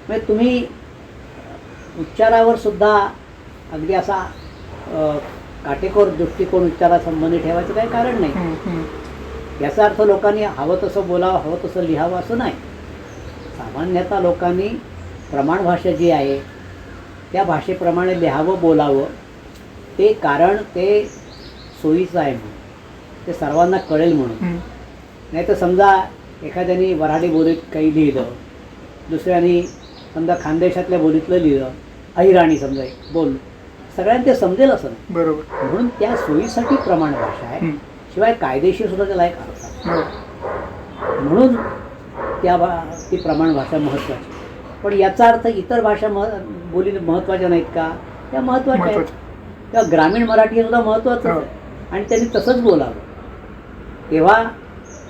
म्हणजे तुम्ही उच्चारावर सुद्धा अगदी असा काटेकोर दृष्टिकोन उच्चारासंबंधी ठेवायचं काही कारण नाही. याचा अर्थ लोकांनी हवं तसं बोलावं, हवं तसं लिहावं असं नाही. सामान्यतः लोकांनी प्रमाण भाषा जी आहे त्या भाषेप्रमाणे लिहावं, बोलावं. ते कारण ते सोयीचं आहे म्हणून, ते सर्वांना कळेल म्हणून. नाही तर समजा एखाद्याने वऱ्हाडी बोलीत काही लिहिलं, दुसऱ्याने समजा खानदेशातल्या बोलीतलं लिहिलं, अहिराणी समजा बोल, सगळ्यांना ते समजेल असं नाही. बरोबर. म्हणून त्या सोयीसाठी प्रमाण भाषा आहे. शिवाय कायदेशीर सुद्धा त्याला एक अर्थ आहे. म्हणून ती प्रमाण भाषा महत्त्वाची. पण याचा अर्थ इतर भाषा बोली महत्त्वाच्या नाहीत का? त्या महत्त्वाच्या आहेत. किंवा ग्रामीण मराठी हे सुद्धा महत्त्वाचं आहे आणि त्यांनी तसंच बोलावं. तेव्हा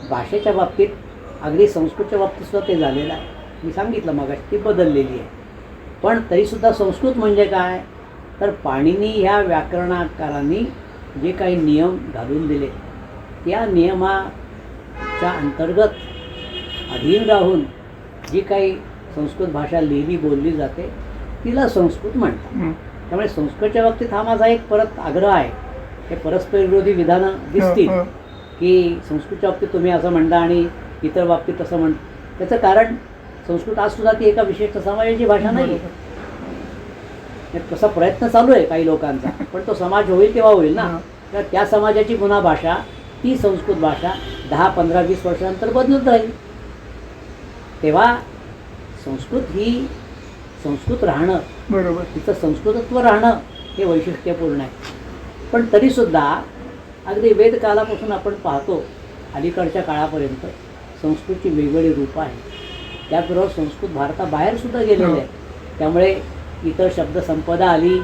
भाषेच्या बाबतीत अगदी संस्कृतच्या बाबतीत सुद्धा ते झालेलं आहे. मी सांगितलं मगाशी ती बदललेली आहे. पण तरीसुद्धा संस्कृत म्हणजे काय? तर पाणिनी ह्या व्याकरणाकारांनी जे काही नियम घालून दिले त्या नियमाच्या अंतर्गत अधीन राहून जी काही संस्कृत भाषा लिहिली बोलली जाते तिला संस्कृत म्हणतात. त्यामुळे संस्कृतच्या बाबतीत हा माझा एक परत आग्रह आहे. हे परस्पर विरोधी विधानं दिसतील की संस्कृतच्या बाबतीत तुम्ही असं म्हणता आणि इतर बाबतीत तसं म्हणता. त्याचं कारण संस्कृत आज सुद्धा ती एका विशिष्ट समाजाची भाषा नाही. तसा प्रयत्न चालू आहे काही लोकांचा, पण तो समाज होईल तेव्हा होईल ना. तर त्या समाजाची पुन्हा भाषा, ती संस्कृत भाषा 10, 15, 20 वर्षानंतर बदलत राहील. तेव्हा संस्कृत ही संस्कृत राहणं, बरोबर, तिचं संस्कृतत्व राहणं हे वैशिष्ट्यपूर्ण आहे. पण तरीसुद्धा अगदी वेदकालापासून आपण पाहतो अलीकडच्या काळापर्यंत संस्कृतची वेगवेगळी रूपं आहेत. त्याबरोबर संस्कृत भारताबाहेरसुद्धा गेलेलं आहे. त्यामुळे इतर शब्दसंपदा आली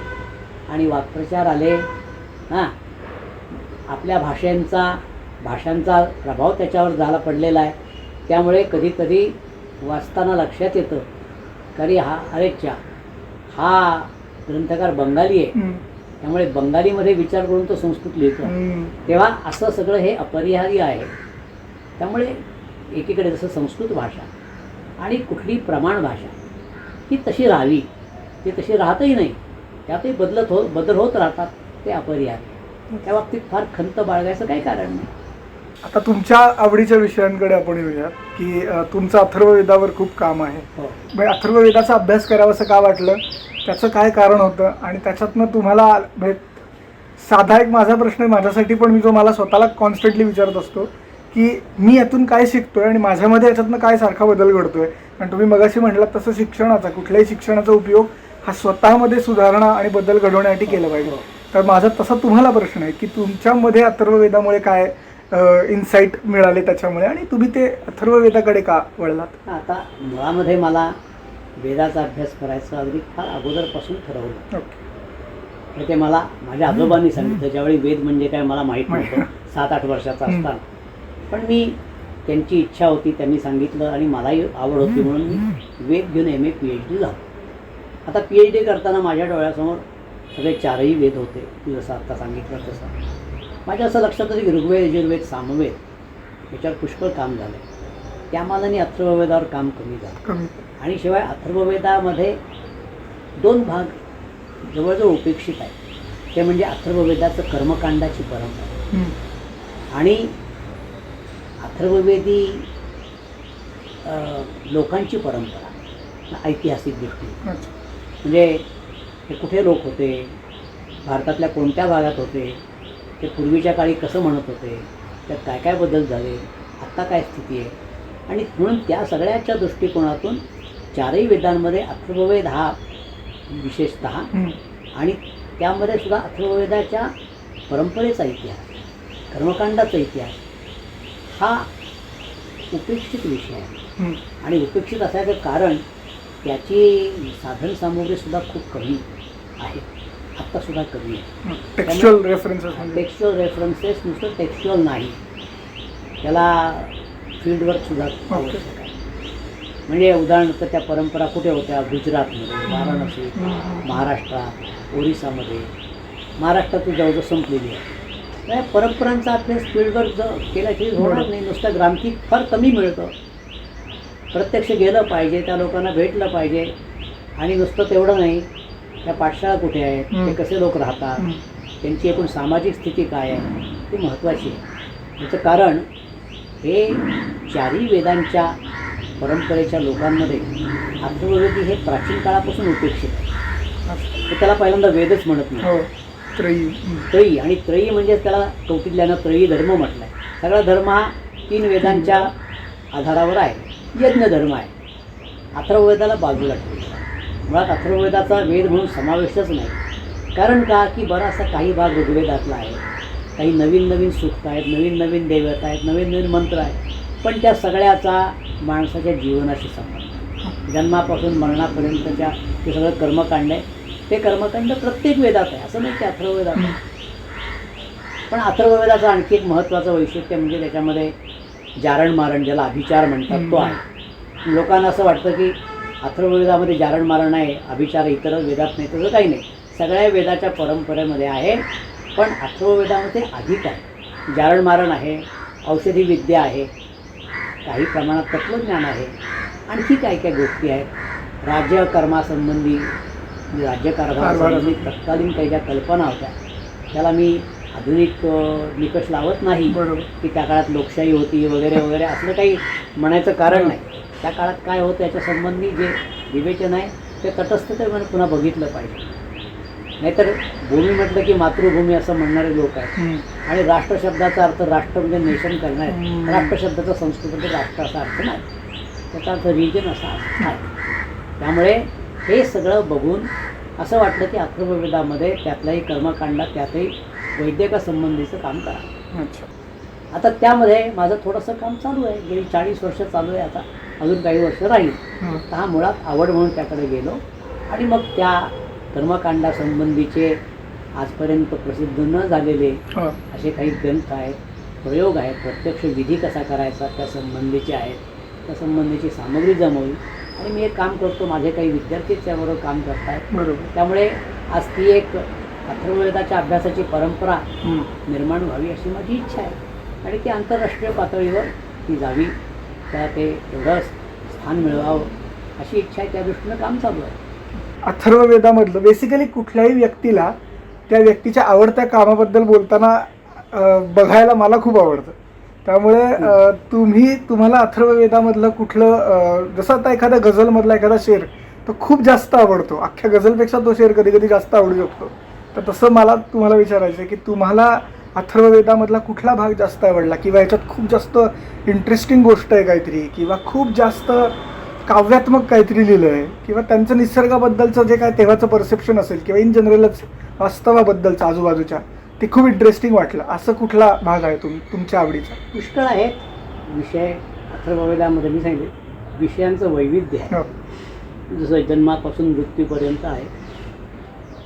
आणि वाक्प्रचार आले. आपल्या भाषांचा प्रभाव त्याच्यावर झाला पडलेला आहे. त्यामुळे कधीकधी वाचताना लक्षात येतं की हा ग्रंथकार बंगाली आहे, त्यामुळे बंगालीमध्ये विचार करून तो संस्कृत लिहितो. तेव्हा असं सगळं हे अपरिहार्य आहे. त्यामुळे एकीकडे जसं संस्कृत भाषा आणि कुठली प्रमाण भाषा ही तशी राहावी, ती तशी राहतही नाही, त्यातही बदल होत राहतात, ते अपरिहार्य. त्या बाबतीत फार खंत बाळगायचं काही कारण नाही. आता तुमच्या आवडीच्या विषयांकडे आपण येऊयात की तुमचं अथर्ववेदावर खूप काम आहे. मग अथर्ववेदाचा अभ्यास करावासं का वाटलं, त्याचं काय कारण होतं आणि त्याच्यातनं तुम्हाला साधा एक माझा प्रश्न आहे माझ्यासाठी, पण मी जो मला स्वतःला कॉन्स्टंटली विचारत असतो की मी यातून काय शिकतोय आणि माझ्यामध्ये याच्यातनं काय सारखा बदल घडतोय. आणि तुम्ही मगाशी म्हटलात तसं शिक्षणाचा, कुठल्याही शिक्षणाचा उपयोग हा स्वतःमध्ये सुधारणा आणि बदल घडवण्यासाठी केला पाहिजे. तर माझा तसा तुम्हाला प्रश्न आहे की तुमच्यामध्ये अथर्ववेदामुळे काय इन्साईट मिळाले त्याच्यामुळे आणि तुम्ही ते अथर्ववेदाकडे का वळलात? आता मुळामध्ये मला वेदाचा अभ्यास करायचा अगदी फार अगोदरपासून ठरवलं. ते मला माझ्या आजोबांनी सांगितलं. ज्यावेळी वेद म्हणजे काय मला माहीत नव्हतं, 7-8 वर्षाचा असताना. पण मी त्यांची इच्छा होती, त्यांनी सांगितलं आणि मलाही आवड होती म्हणून मी वेद घेऊन MA PhD झालो. आता PhD करताना माझ्या डोळ्यासमोर सगळे 4ही वेद होते, जसं आत्ता सांगितलं तसं. माझ्या असं लक्षात आलं की ऋग्वेद, यजुर्वेद, सामवेद याच्यावर पुष्कळ काम झालं. त्या मानाने अथर्ववेदावर काम कमी झालं. आणि शिवाय अथर्ववेदामध्ये 2 भाग जवळजवळ उपेक्षित आहेत. ते म्हणजे अथर्ववेदाचं कर्मकांडाची परंपरा आणि अथर्ववेदी लोकांची परंपरा ऐतिहासिक दृष्टी. म्हणजे हे कुठे लोक होते, भारतातल्या कोणत्या भागात होते, ते पूर्वीच्या काळी कसं म्हणत होते, त्यात काय काय बदल झाले, आत्ता काय स्थिती आहे. आणि म्हणून त्या सगळ्याच्या दृष्टिकोनातून 4ही वेदांमध्ये अथर्ववेद हा विशेषतः आणि त्यामध्ये सुद्धा अथर्ववेदाच्या परंपरेचा इतिहास, कर्मकांडाचा इतिहास हा उपेक्षित विषय आहे. आणि उपेक्षित असायचं कारण त्याची साधनसामुग्रीसुद्धा खूप कमी आहे, आत्तासुद्धा कमी आहे. टेक्स्च्युअल रेफरन्सेस नुसतं टेक्स्च्युअल नाही, त्याला फील्डवर्कसुद्धा आवश्यक आहे. म्हणजे उदाहरणार्थ त्या परंपरा कुठे होत्या? गुजरातमध्ये, वाराणसी, महाराष्ट्रात, ओरिसामध्ये. महाराष्ट्रात जवळजवळ संपलेली आहे. त्या परंपरांचा अभ्यास फील्डवर्क जर केला की होणार नाही. नुसतं ग्रामथिक फार कमी मिळतं. प्रत्यक्ष गेलं पाहिजे, त्या लोकांना भेटलं पाहिजे. आणि नुसतं तेवढं नाही, त्या पाठशाळा कुठे आहेत, ते कसे लोक राहतात, त्यांची एकूण सामाजिक स्थिती काय आहे, ती महत्त्वाची आहे. याचं कारण हे चारही वेदांच्या परंपरेच्या लोकांमध्ये अथर्ववेद हे प्राचीन काळापासून उपेक्षित आहे. तर त्याला पहिल्यांदा वेदच म्हणत नाही. हो, त्रयी. त्रयी, आणि त्रयी म्हणजे त्याला कौटिल्यानं त्रयी धर्म म्हटलं आहे. सगळा धर्म हा 3 वेदांच्या आधारावर आहे. यज्ञ धर्म आहे. अथर्ववेदाला बाजूला ठेवला. मुळात अथर्ववेदाचा वेद म्हणून समावेशच नाही. कारण का की बराचसा काही भाग ऋग्वेदातला आहे, काही नवीन नवीन सूक्त आहेत, नवीन नवीन देवता आहेत, नवीन नवीन मंत्र आहेत, पण त्या सगळ्याचा माणसाच्या जीवनाशी संबंध. जन्मापासून मरणापर्यंतच्या ते सगळं कर्मकांड आहे. ते कर्मकांड प्रत्येक वेदात आहे, असं नाही की अथर्ववेदात आहे. पण अथर्ववेदाचं आणखी एक महत्त्वाचं वैशिष्ट्य म्हणजे त्याच्यामध्ये जारण मारण, ज्याला अभिचार म्हणतात, तो आहे. लोकांना असं वाटतं की अथर्ववेदामध्ये जारण मारण आहे, अभिचार इतर वेदात नाही. तसं काही नाही, सगळ्या वेदाच्या परंपरेमध्ये आहे. पण अथर्ववेदामध्ये अधिक आहे. जारण मारण आहे, औषधी विद्या आहे, काही प्रमाणात तत्त्वज्ञान आहे, आणखी काय काय गोष्टी आहेत. राज्यकर्मासंबंधी, राज्यकारभारासंबंधी तत्कालीन काही ज्या कल्पना होत्या त्याला मी आधुनिक निकष लावत नाही की त्या काळात लोकशाही होती वगैरे वगैरे, असलं काही म्हणायचं कारण नाही. त्या काळात काय होतं याच्या संबंधी जे विवेचन आहे ते तटस्थतेने पुन्हा बघितलं पाहिजे. नाहीतर भूमी म्हटलं की मातृभूमी असं म्हणणारे लोक आहेत. आणि राष्ट्र शब्दाचा अर्थ राष्ट्र म्हणजे नेशन करणार आहे. राष्ट्र शब्दाचा संस्कृतीमध्ये राष्ट्र असा अर्थ नाही, त्याचा अर्थ रिजन असा अर्थ नाही. त्यामुळे हे सगळं बघून असं वाटलं की अथर्ववेदामध्ये त्यातल्याही कर्मकांडात त्यातही वैद्यकासंबंधीचं काम करा. आता त्यामध्ये माझं थोडंसं काम चालू आहे, गेली 40 वर्ष चालू आहे. आता अजून काही वर्ष राहील. तर हा मुळात आवड म्हणून त्याकडे गेलो आणि मग त्या कर्मकांडासंबंधीचे आजपर्यंत प्रसिद्ध न झालेले असे काही ग्रंथ आहेत, प्रयोग आहेत, प्रत्यक्ष विधी कसा करायचा त्या संबंधीचे आहेत, त्या संबंधीची सामग्री जमवली. आणि मी एक काम करतो, माझे काही विद्यार्थीच त्याबरोबर काम करत आहेत. त्यामुळे आज ती एक अथर्ववेदाच्या अभ्यासाची परंपरा निर्माण व्हावी अशी माझी इच्छा आहे. आणि ती आंतरराष्ट्रीय पातळीवर ती जावी, त्या ते एवढं स्थान मिळवावं अशी इच्छा आहे. त्या दृष्टीनं काम चालू आहे. अथर्ववेदामधलं बेसिकली कुठल्याही व्यक्तीला त्या व्यक्तीच्या आवडत्या कामाबद्दल बोलताना बघायला मला खूप आवडतं. त्यामुळे तुम्हाला अथर्ववेदामधलं कुठलं, जसं आता एखाद्या गझलमधला एखादा शेर तो खूप जास्त आवडतो, अख्ख्या गझलपेक्षा तो शेर कधी कधी जास्त आवडू शकतो. तर तसं मला तुम्हाला विचारायचं आहे की तुम्हाला अथर्ववेदामधला कुठला भाग जास्त आवडला, किंवा याच्यात खूप जास्त इंटरेस्टिंग गोष्ट आहे काहीतरी, किंवा खूप जास्त काव्यात्मक काहीतरी लिहिलं आहे, किंवा त्यांचं निसर्गाबद्दलचं जे काय तेव्हाचं परसेप्शन असेल, किंवा इन जनरलच वास्तवाबद्दलचं आजूबाजूच्या, ते खूप इंटरेस्टिंग वाटलं, असं कुठला भाग आहे तुमच्या आवडीचा? पुष्कळ आहेत विषय अथर्ववेदामध्ये. मी सांगितले विषयांचं वैविध्य आहे. जसं जन्मापासून मृत्यूपर्यंत आहे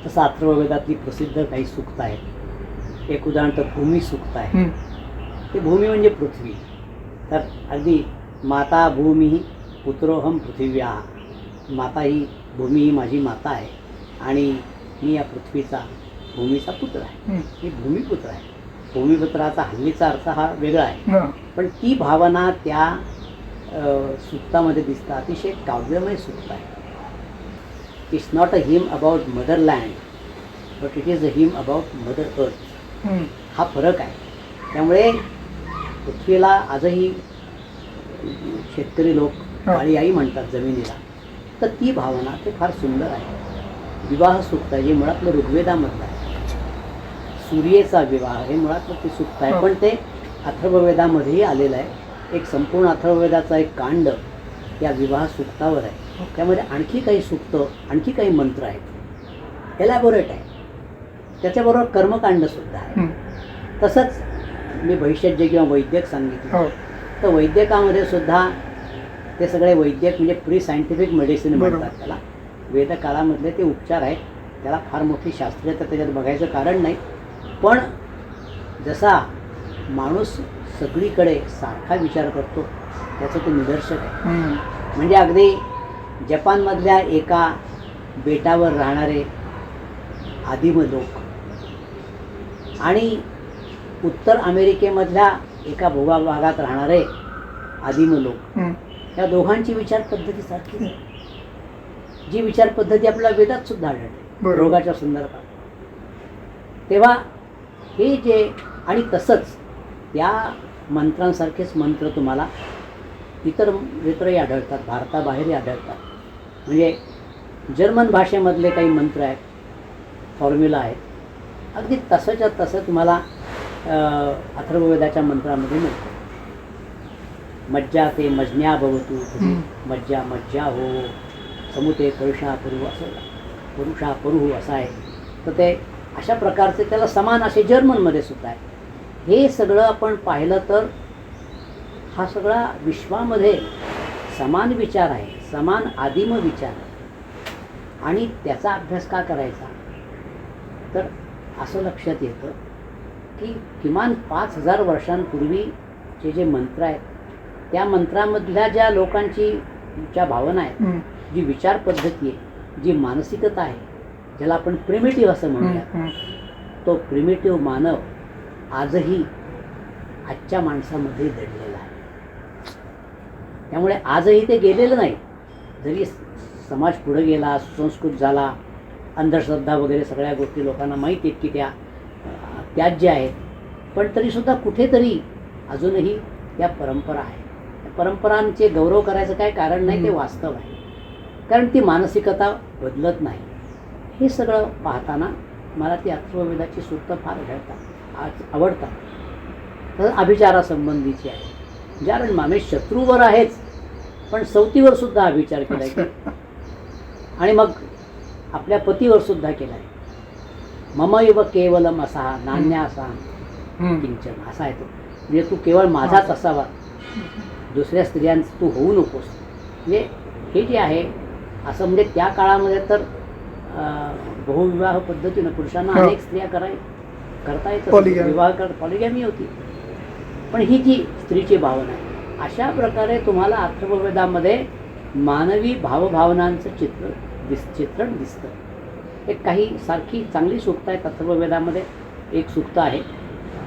तसं अथर्ववेदातली प्रसिद्ध काही सूक्त आहेत. एक उदाहरण तर भूमी सूक्त आहे. ते भूमी म्हणजे पृथ्वी. तर अगदी माता भूमी पुत्रोहम पृथिव्या, माता ही भूमी ही माझी माता आहे आणि मी या पृथ्वीचा भूमीचा पुत्र आहे. मी भूमिपुत्र आहे. भूमिपुत्राचा हल्लीचा अर्थ हा वेगळा आहे, पण ती भावना त्या सूक्तामध्ये दिसतं. अतिशय काव्यमय सूक्त आहे. It's not a hymn about motherland, but it is a hymn about mother earth. हा फरक आहे. त्यामुळे पृथ्वीला आजही शेतकरी लोक काळी आई म्हणतात जमिनीला. तर ती भावना ते फार सुंदर आहे. विवाह सूक्त आहे जे मुळातलं ऋग्वेदामधलं आहे. सूर्येचा विवाह हे मुळातलं ते सूक्त आहे, पण ते अथर्ववेदामध्येही आलेलं आहे. एक संपूर्ण अथर्ववेदाचा एक कांड या विवाह सूक्तावर आहे. त्यामध्ये आणखी काही सूक्त, आणखी काही मंत्र आहेत, एलॅबोरेट आहे. त्याच्याबरोबर कर्मकांडसुद्धा आहे. तसंच मी भविष्यज्ञ किंवा वैद्यक सांगितलं, तर वैद्यकामध्ये सुद्धा ते सगळे वैद्यक म्हणजे प्री सायंटिफिक मेडिसिन म्हणतात त्याला. वेदकाळामधले ते उपचार आहेत. त्याला फार मोठी शास्त्रीयता त्याच्यात बघायचं कारण नाही. पण जसा माणूस सगळीकडे सारखा विचार करतो त्याचं ते निदर्शक आहे. म्हणजे अगदी जपानमधल्या एका बेटावर राहणारे आदिम लोक आणि उत्तर अमेरिकेमधल्या एका भूभागात राहणारे आदिम लोक, या दोघांची विचार पद्धती सारखीच आहे. जी विचार पद्धती आपल्याला वेदात सुद्धा आढळते रोगाच्या संदर्भात. तेव्हा हे जे, आणि तसंच त्या मंत्रांसारखेच मंत्र तुम्हाला इतरही आढळतात, भारताबाहेरही आढळतात. म्हणजे जर्मन भाषेमधले काही मंत्र आहेत, फॉर्म्युला आहेत, अगदी तसंच्या तसं तुम्हाला अथर्ववेदाच्या मंत्रामध्ये मिळतं. मज्जा ते मजन्या भवतु, मज्जा मज्जा हो, समुते परुषा पुरुष असं पुरुषा पुरुष असं आहे. तर ते अशा प्रकारचे त्याला समान असे जर्मनमध्ये सुद्धा आहे. हे सगळं आपण पाहिलं तर हा सगळा विश्वामध्ये समान विचार आहे, समान आदिम विचार आहे. आणि त्याचा अभ्यास का करायचा, तर असं लक्षात येतं की किमान 5000 वर्षांपूर्वीचे जे मंत्र आहेत, त्या मंत्रामधल्या ज्या लोकांची ज्या भावना आहेत, जी विचार पद्धती आहे, जी मानसिकता आहे, ज्याला आपण प्रिमिटिव्ह असं म्हणूया, तो प्रिमिटिव्ह मानव आजही आजच्या माणसामध्ये दडलेला आहे. त्यामुळे आजही ते गेलेलं नाही. जरी समाज पुढे गेला, सुसंस्कृत झाला, अंधश्रद्धा वगैरे सगळ्या गोष्टी लोकांना माहिती आहेत की त्या त्याज्य आहेत, पण तरीसुद्धा कुठेतरी अजूनही त्या परंपरा आहे. त्या परंपरांचे गौरव करायचं काय कारण नाही, ते वास्तव आहे. कारण ती मानसिकता बदलत नाही. हे सगळं पाहताना मला ती अथर्ववेदाची सूत्र फार आवडतात. तर अभिचारासंबंधीची आहे. कारण माणूस शत्रूवर आहेच, पण सवतीवर सुद्धा अभिचार केला आहे आणि मग आपल्या पतीवर सुद्धा केला आहे. मम इव केवलम असा नान्यासा किंचन असा आहे तो. म्हणजे तू केवळ माझाच असावा, दुसऱ्या स्त्रियांचं तू होऊ नकोस. म्हणजे हे जे आहे असं, म्हणजे त्या काळामध्ये तर बहुविवाह पद्धतीनं पुरुषांना अनेक स्त्रिया करता येत, विवाह पॉलिगॅमी होती. पण ही जी स्त्रीची भावना आहे, अशा प्रकारे तुम्हाला अथर्ववेदामध्ये मानवी भावभावनांचं चित्रण दिसतं. एक काही सारखी चांगली सूक्त आहेत अथर्ववेदामध्ये. एक सूक्त आहे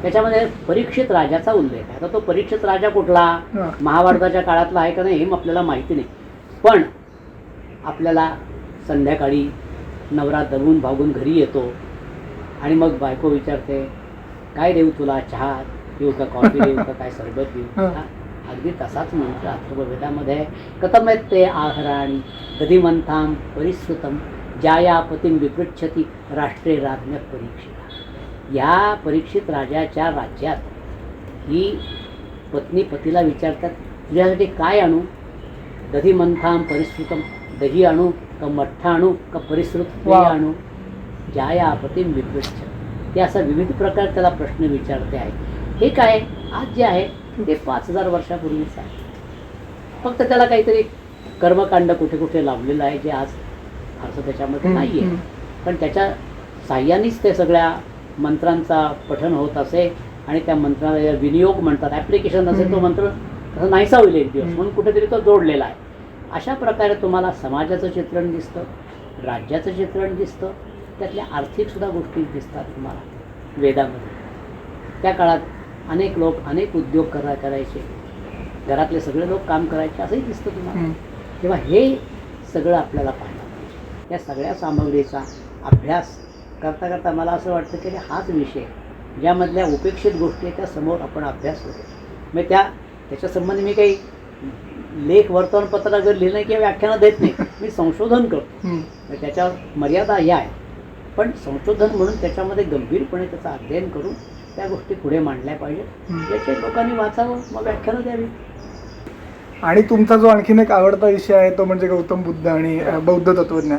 त्याच्यामध्ये परीक्षित राजाचा उल्लेख आहे. आता तो परीक्षित राजा कुठला, महाभारताच्या काळातला आहे का नाही हे आपल्याला माहिती नाही, पण आपल्याला संध्याकाळी नवरा दमून भागून घरी येतो आणि मग बायको विचारते, काय देऊ तुला, चहा देऊ का, कॉफी देऊ का, काय सरबत देऊ. अगदी तसाच मंत्र अथर्ववेदामध्ये कथम ते आहराणी दधिमंथाम परिश्रुतम ज्याया पतीम विपृच्छती राष्ट्रे राज्ञ परीक्षिता. या परीक्षित राजाच्या राज्यात ही पत्नी पतीला विचारतात, तुझ्यासाठी काय आणू, दधिमंथाम परिश्रुतम, दही आणू का मठ्ठा आणू का परिश्रुत आणू, ज्याया पतीम विपृच्छ. ते असा विविध प्रकार त्याला प्रश्न विचारते आहे. हे काय आज जे आहे ते 5000 वर्षापूर्वीच आहे. फक्त त्याला काहीतरी कर्मकांड कुठे कुठे लावलेलं आहे, जे आज असं त्याच्यामध्ये नाही आहे. पण त्याच्या साह्यानेच ते सगळ्या मंत्रांचा पठन होत असे आणि त्या मंत्राला विनियोग म्हणतात, ॲप्लिकेशन असेल तो मंत्र तसं नाहीसा होईल एक दिवस, म्हणून कुठेतरी तो जोडलेला आहे. अशा प्रकारे तुम्हाला समाजाचं चित्रण दिसतं, राज्याचं चित्रण दिसतं, त्यातल्या आर्थिकसुद्धा गोष्टी दिसतात तुम्हाला वेदामध्ये. त्या काळात अनेक लोक अनेक उद्योग करायचे, घरातले सगळे लोक काम करायचे असंही दिसतं तुम्हाला. तेव्हा हे सगळं आपल्याला पाहायला पाहिजे. या सगळ्या सामग्रीचा अभ्यास करता करता मला असं वाटतं की हाच विषय ज्यामधल्या उपेक्षित गोष्टी आहेत त्या समोर आपण अभ्यास करू. मग त्याच्या संबंधी मी काही लेख वर्तमानपत्रात जर लिहिलं किंवा व्याख्यानं देत नाही, मी संशोधन करतो. त्याच्यावर मर्यादा ह्या आहेत, पण संशोधन म्हणून त्याच्यामध्ये गंभीरपणे त्याचं अध्ययन करून त्या गोष्टी पुढे मांडल्या पाहिजेत. याचे लोकांनी वाचावं, मग व्याख्यानं द्यावी. आणि तुमचा जो आणखीन एक आवडता विषय आहे तो म्हणजे गौतम बुद्ध आणि बौद्ध तत्वज्ञान.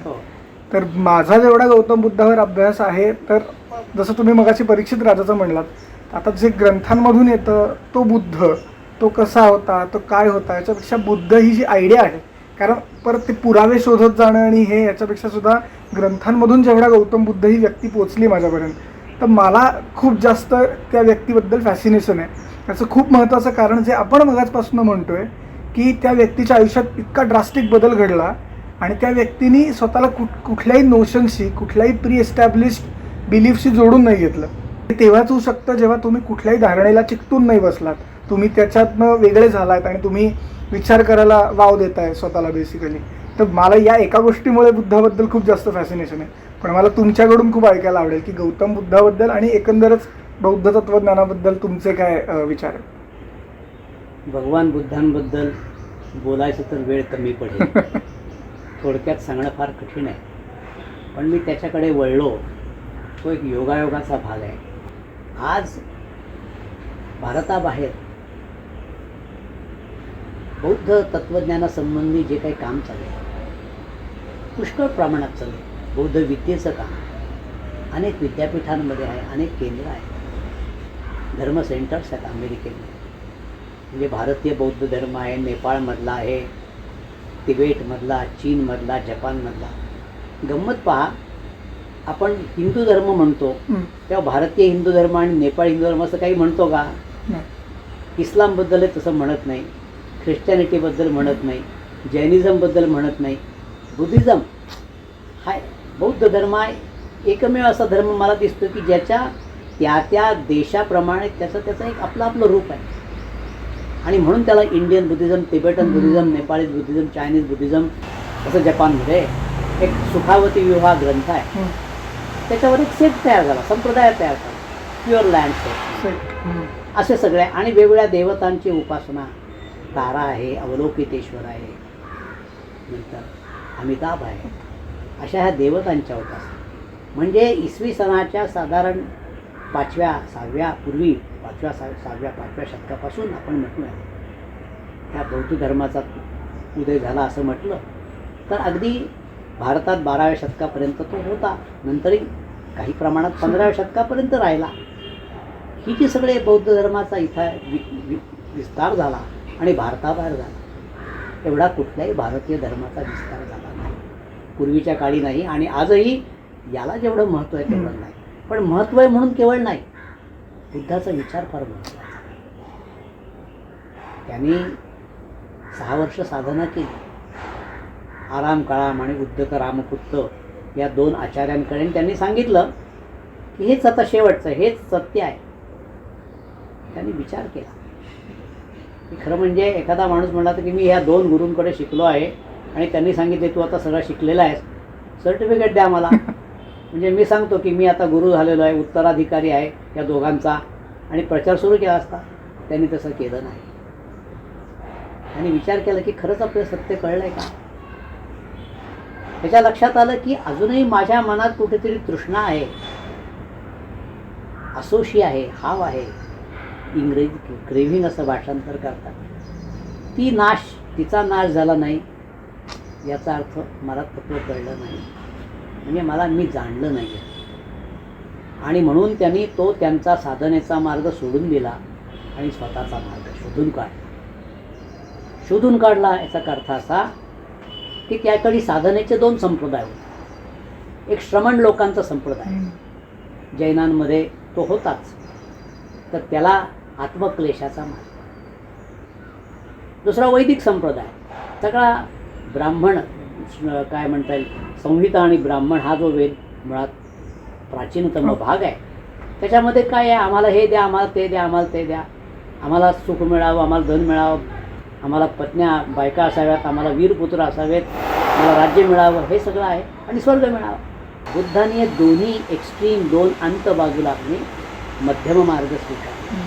तर माझा जेवढा गौतम बुद्धावर अभ्यास आहे, तर जसं तुम्ही मगाशी परीक्षित राजाचं म्हणलात, आता जे ग्रंथांमधून येतं तो बुद्ध, तो कसा होता, तो काय होता, याच्यापेक्षा बुद्ध ही जी आयडिया आहे, कारण परत ते पुरावे शोधत जाणं आणि हे याच्यापेक्षा सुद्धा ग्रंथांमधून जेवढा गौतम बुद्ध ही व्यक्ती पोचली माझ्यापर्यंत, तर मला खूप जास्त त्या व्यक्तीबद्दल फॅसिनेशन आहे. त्याचं खूप महत्त्वाचं कारण जे आपण मगाचपासून म्हणतोय की त्या व्यक्तीच्या आयुष्यात इतका ड्रास्टिक बदल घडला आणि त्या व्यक्तीने स्वतःला कुठल्याही नोशनशी, कुठल्याही प्री एस्टॅब्लिश्ड बिलीफशी जोडून नाही घेतलं. तेव्हाच होऊ शकतं जेव्हा तुम्ही कुठल्याही धारणेला चिकटून नाही बसलात, तुम्ही त्याच्यातनं वेगळे झालात आणि तुम्ही विचार करायला वाव देताय स्वतःला बेसिकली. तर मला या एका गोष्टीमुळे बुद्धाबद्दल खूप जास्त फॅसिनेशन आहे. पण मला तुमच्याकडून खूप ऐकायला आवडेल की गौतम बुद्धाबद्दल आणि एकंदरच बौद्ध तत्वज्ञानाबद्दल तुमचे काय विचार आहेत. भगवान बुद्धांबद्दल बोलायचं तर वेळ कमी पडेल. थोडक्यात सांगणं फार कठीण आहे, पण मी त्याच्याकडे वळलो. तो एक योगायोगाचा भाग आहे. आज भारताबाहेर बौद्ध तत्त्वज्ञानासंबंधी जे काही काम चालू आहे, पुष्कळ प्रमाणात चालू आहे. बौद्ध विद्येचं काम अनेक विद्यापीठांमध्ये आहे, अनेक केंद्र आहेत, धर्म सेंटर्स आहेत अमेरिकेमध्ये. म्हणजे भारतीय बौद्ध धर्म आहे, नेपाळमधला आहे, तिबेटमधला, चीनमधला, जपानमधला. गंमत पहा, आपण हिंदू धर्म म्हणतो तेव्हा भारतीय हिंदू धर्म आणि नेपाळ हिंदू धर्म असं काही म्हणतो का? इस्लामबद्दल तसं म्हणत नाही, ख्रिश्चॅनिटीबद्दल म्हणत नाही, जैनिझमबद्दल म्हणत नाही. बुद्धिझम हा बौद्ध धर्म हा एकमेव असा धर्म मला दिसतो की ज्याच्या त्या त्या देशाप्रमाणे त्याचं एक आपलं रूप आहे. आणि म्हणून त्याला Indian Buddhism, Tibetan Buddhism, Nepali Buddhism, Chinese Buddhism, असं जपानमध्ये एक सुखावती विवाह ग्रंथ आहे, त्याच्यावर एक सेट तयार झाला, संप्रदाय तयार झाला, प्युअर लँड सेट. असे सगळे आणि वेगवेगळ्या देवतांची उपासना. तारा आहे, अवलोकितेश्वर आहे, नंतर अमिताभ आहे, अशा ह्या देवतांच्या उपासना. म्हणजे इसवी सनाच्या साधारण 5व्या 6व्या पूर्वी 5व्या 6व्या 5व्या शतकापासून आपण म्हटलं ह्या बौद्ध धर्माचा उदय झाला असं म्हटलं तर अगदी भारतात 12व्या शतकापर्यंत तो होता. नंतरही काही प्रमाणात 15व्या शतकापर्यंत राहिला. ही जी सगळे बौद्ध धर्माचा इथं विस्तार झाला आणि भारताबाहेर झाला, एवढा कुठल्याही भारतीय धर्माचा विस्तार झाला नाही, पूर्वीच्या काळी नाही. आणि आजही याला जेवढं महत्त्व आहे तेवढं नाही. पण महत्त्व आहे म्हणून केवळ नाही, बुद्धाचा विचार फार महत्त्वाचा. त्यांनी 6 वर्ष साधना केली. आराम काळाम आणि उद्धत रामपुत्त या 2 आचार्यांकडे त्यांनी सांगितलं की हेच आता शेवटचं, हेच सत्य आहे. त्यांनी विचार केला की खरं म्हणजे एखादा माणूस म्हणला तर की मी ह्या 2 गुरूंकडे शिकलो आहे आणि त्यांनी सांगितले तू आता सगळं शिकलेला आहेस, सर्टिफिकेट द्या मला. म्हणजे मी सांगतो की मी आता गुरु झालेलो आहे, उत्तराधिकारी आहे या दोघांचा, आणि प्रचार सुरू केला असता. त्यांनी तसं केलं नाही. त्यांनी विचार केला की खरंच आपलं सत्य कळलं आहे का. त्याच्या लक्षात आलं की अजूनही माझ्या मनात कुठेतरी तृष्णा आहे, असोशी आहे, हाव आहे, इंग्रजी क्रेव्हिंग असं भाषांतर करतात. तिचा नाश झाला नाही याचा अर्थ मला तत्त्व कळलं नाही, म्हणजे मी जाणलं नाही. आणि म्हणून त्यांनी तो त्यांचा साधनेचा मार्ग सोडून दिला आणि स्वतःचा मार्ग शोधून काढला. याचा अर्थ असा की त्याकडे साधनेचे 2 संप्रदाय होते. एक श्रमण लोकांचा संप्रदाय, जैनांमध्ये तो होताच, तर त्याला आत्मक्लेशाचा मार्ग. दुसरा वैदिक संप्रदाय, सगळा ब्राह्मण काय म्हणता येईल, संहिता आणि ब्राह्मण हा जो वेद मुळात प्राचीनतम भाग आहे, त्याच्यामध्ये काय आहे, आम्हाला हे द्या, आम्हाला ते द्या, आम्हाला ते द्या, आम्हाला सुख मिळावं, आम्हाला धन मिळावं, आम्हाला पत्न्या बायका असाव्यात, आम्हाला वीरपुत्र असावेत, आम्हाला राज्य मिळावं, हे सगळं आहे, आणि स्वर्ग मिळावं. बुद्धांनी दोन्ही एक्स्ट्रीम 2 अंत बाजूला आपली मध्यम मार्ग स्वीकारला.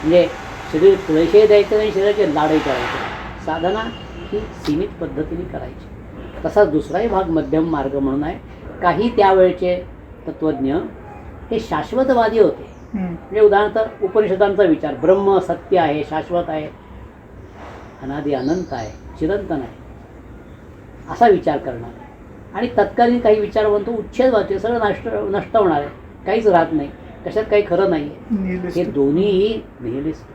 म्हणजे शरीर पुरेसे द्यायचं नाही, शरीराचे लाडही करायचे. साधना ही सीमित पद्धतीने करायची. तसाच दुसराही भाग मध्यम मार्ग म्हणून आहे. काही त्यावेळचे तत्त्वज्ञ हे शाश्वतवादी होते. म्हणजे उदाहरणार्थ उपनिषदांचा विचार, ब्रह्म सत्य आहे, शाश्वत आहे, अनादि अनंत आहे, चिरंतन आहे, असा विचार करणार. आणि तत्कालीन काही विचार म्हणतो उच्छेदवादी, सगळं नष्ट होणार आहे, काहीच राहत नाही, कशात काही खरं नाही आहे. हे दोन्हीही निहिलिस्ट,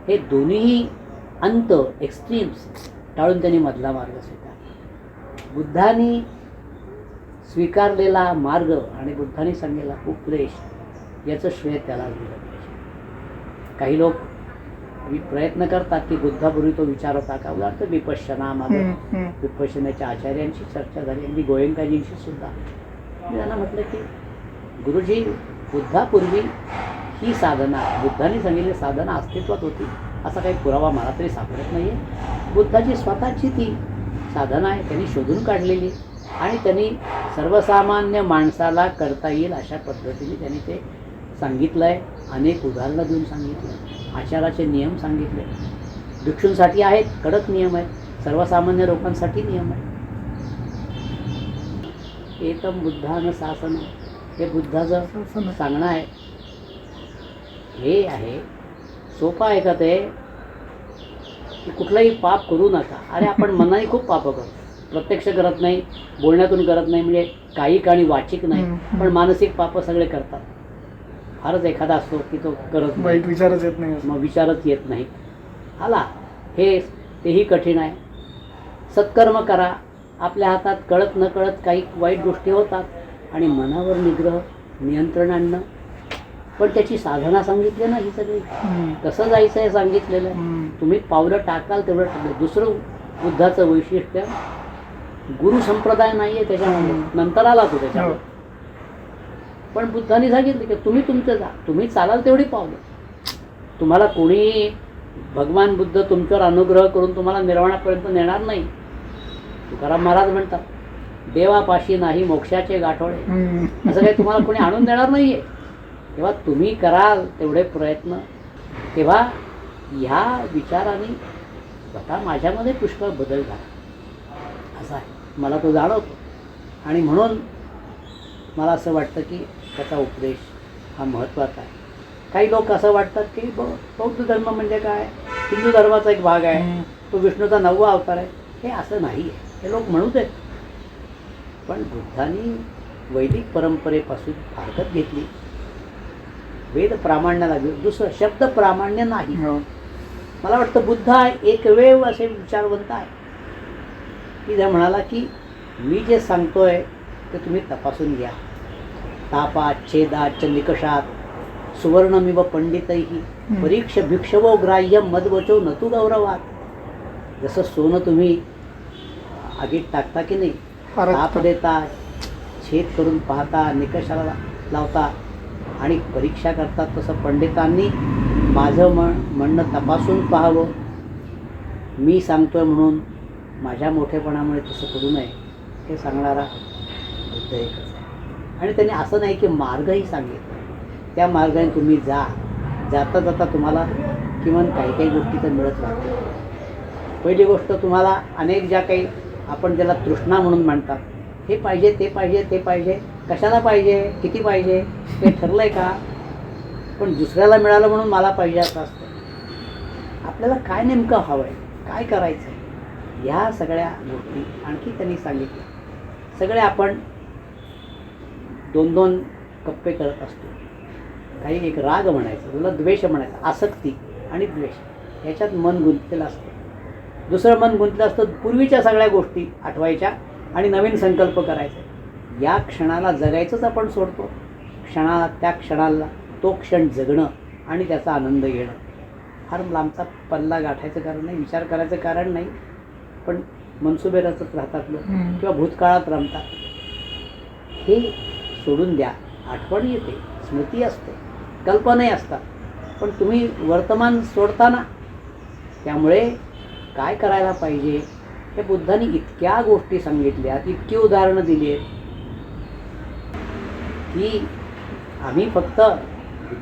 हे दोन्हीही अंत एक्स्ट्रीम्स टाळून त्यांनी मधला मार्ग स्वीकारला. बुद्धांनी स्वीकारलेला मार्ग आणि बुद्धांनी सांगितलेला उपदेश याचं श्रेय त्याला दिलं पाहिजे. काही लोक प्रयत्न करतात की बुद्धापूर्वी तो विचार होता का. उदाहरणार्थ विपश्यना, माझं विपश्यनाच्या आचार्यांशी चर्चा झाली, अगदी गोयंकाजींशी सुद्धा. मी त्यांना म्हटलं की गुरुजी, बुद्धापूर्वी ही साधना, बुद्धांनी सांगितलेली साधना अस्तित्वात होती असा काही पुरावा मला तरी सापडत नाही आहे. बुद्धाची स्वतःची ती साधना आहे, त्यांनी शोधून काढलेली, आणि त्यांनी सर्वसामान्य माणसाला करता येईल अशा पद्धतीने त्यांनी ते सांगितलं आहे. अनेक उदाहरणं देऊन सांगितलं, आचाराचे नियम सांगितले. भिक्षूंसाठी आहेत कडक नियम आहेत, सर्वसामान्य लोकांसाठी नियम आहेत. एकम बुद्धानं शासन, हे बुद्धाचं सांगणं आहे. हे आहे सोपं आहे का ते, की कुठलंही पाप करू नका. अरे आपण मनाने खूप पाप करतो, प्रत्यक्ष करत नाही, बोलण्यातून करत नाही, म्हणजे कायिक आणि वाचिक नाही, पण मानसिक पाप सगळे करतात. फारच एखादा असतो की तो करत नाही, वाईट विचारच येत नाही. मग विचारच येत नाही. आला हे तेही कठीण आहे. सत्कर्म करा. आपल्या हातात कळत न कळत काही वाईट गोष्टी होतात आणि मनावर निग्रह नियंत्रण आणणं, पण त्याची साधना सांगितली ना ही सगळी. कसं जायचं हे सांगितलेलं आहे. तुम्ही पावलं टाकाल तेवढं टाकलं. दुसरं बुद्धाचं वैशिष्ट्य, गुरु संप्रदाय नाही आहे त्याच्यामध्ये, नंतर आला तो त्याच्यामध्ये. पण बुद्धांनी सांगितलं की तुम्ही तुमचं जा, तुम्ही चालाल तेवढी पावलं. तुम्हाला कोणी भगवान बुद्ध तुमच्यावर अनुग्रह करून तुम्हाला निर्वाणापर्यंत नेणार नाही. तुकाराम महाराज म्हणतात, देवापाशी नाही मोक्षाचे गाठोडे. असं काही तुम्हाला कोणी आणून देणार नाही आहे. तेव्हा तुम्ही कराल तेवढे प्रयत्न. तेव्हा ह्या विचाराने स्वतः माझ्यामध्ये पुष्कळ बदल झाला असा आहे, मला तो जाणवतो. आणि म्हणून मला असं वाटतं की त्याचा उपदेश हा महत्त्वाचा आहे. काही लोक असं वाटतात की बौद्ध धर्म म्हणजे काय, हिंदू धर्माचा एक भाग आहे, तो विष्णूचा 9वा अवतार आहे. हे असं नाही आहे, हे लोक म्हणूच आहेत. पण बुद्धांनी वैदिक परंपरेपासून फारकत घेतली, वेद प्रामाण्याला. दुसरं शब्द प्रामाण्य नाही. मला वाटतं बुद्ध हा एकमेव असे विचारवंत आहे की ज्या म्हणाला की मी जे सांगतोय ते तुम्ही तपासून घ्या. तापात छेदात निकषात सुवर्णमिव पंडितैही परीक्ष भिक्षवो ग्राह्य मदवचो नतु गौरवात. जसं सोनं तुम्ही आगीत टाकता की नाही, ताप देता, छेद करून पाहता, निकषाला लावता आणि परीक्षा करतात, तसं पंडितांनी माझं म्हणणं तपासून पाहावं. मी सांगतोय म्हणून माझ्या मोठेपणामुळे तसं करू नये हे सांगणारा बुद्ध एकच आहे. आणि त्यांनी असं नाही की मार्गही सांगितलं, त्या मार्गाने तुम्ही जा. जाता जाता तुम्हाला किमान काही काही गोष्टी तर मिळत राहतात. पहिली गोष्ट, तुम्हाला अनेक ज्या काही आपण ज्याला तृष्णा म्हणून म्हणतात, हे पाहिजे ते पाहिजे ते पाहिजे, कशाला पाहिजे, किती पाहिजे हे ठरलं आहे का? पण दुसऱ्याला मिळालं म्हणून मला पाहिजे असं असतं. आपल्याला काय नेमकं हवं आहे, काय करायचं आहे, ह्या सगळ्या गोष्टी आणखी त्यांनी सांगितल्या. सगळे आपण 2-2 कप्पे करत असतो. काही एक राग म्हणायचं, तुला द्वेष म्हणायचं, आसक्ती आणि द्वेष याच्यात मन गुंतलेलं असतं. दुसरं मन गुंतलं असतं पूर्वीच्या सगळ्या गोष्टी आठवायच्या आणि नवीन संकल्प करायचा. या क्षणाला जगायचंच आपण सोडतो. त्या क्षणाला तो क्षण जगणं आणि त्याचा आनंद घेणं. फार लांबचा पल्ला गाठायचं कारण नाही, विचार करायचं कारण नाही, पण मनसुबे रचत राहतात लोक किंवा भूतकाळात रमतात. हे सोडून द्या. आठवण येते, स्मृती असते, कल्पनाही असतात, पण तुम्ही वर्तमान सोडता ना. त्यामुळे काय करायला पाहिजे हे बुद्धांनी इतक्या गोष्टी सांगितल्यात, इतकी उदाहरणं दिली आहेत की आम्ही फक्त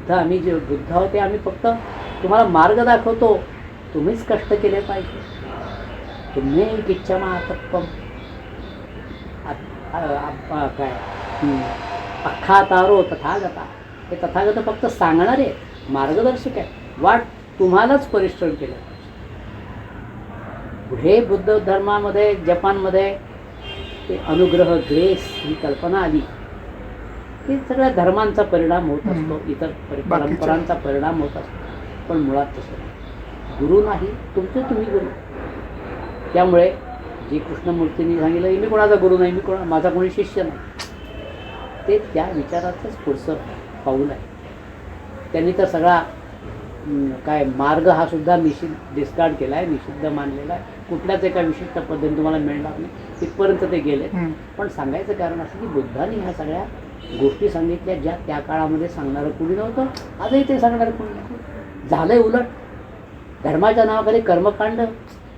आम्ही जे बुद्ध होते, आम्ही फक्त तुम्हाला मार्ग दाखवतो, तुम्हीच कष्ट केले पाहिजे. तुम्ही इच्छामा तत्पम काय अख्खातारो तथागता. हे तथागत फक्त सांगणारे मार्गदर्शक आहे. वाट तुम्हालाच परिश्रम केला पाहिजे. पुढे बुद्ध धर्मामध्ये जपानमध्ये ते अनुग्रह ग्रेस ही कल्पना आली की सगळ्या धर्मांचा परिणाम होत असतो, इतर परंपरांचा परिणाम होत असतो. पण मुळात तसं नाही. गुरु नाही, तुमचे तुम्ही गुरु. त्यामुळे जे कृष्णमूर्तींनी सांगितलं, मी कोणाचा गुरु नाही, माझा कोणी शिष्य नाही, ते त्या विचाराचंच पुढचं पाऊल आहे. त्यांनी तर सगळा काय मार्ग हा सुद्धा डिस्कार्ड केला आहे, निषिद्ध मानलेला आहे. कुठल्याच एका विशिष्ट पद्धतीने तुम्हाला मिळणार नाही, तिथपर्यंत ते गेले. पण सांगायचं कारण असं की बुद्धांनी ह्या सगळ्या गोष्टी सांगितल्या ज्या त्या काळामध्ये सांगणारं कुणी नव्हतं, आजही ते सांगणारं कुणी नव्हतं. झालंय उलट. धर्माच्या नावाखाली कर्मकांड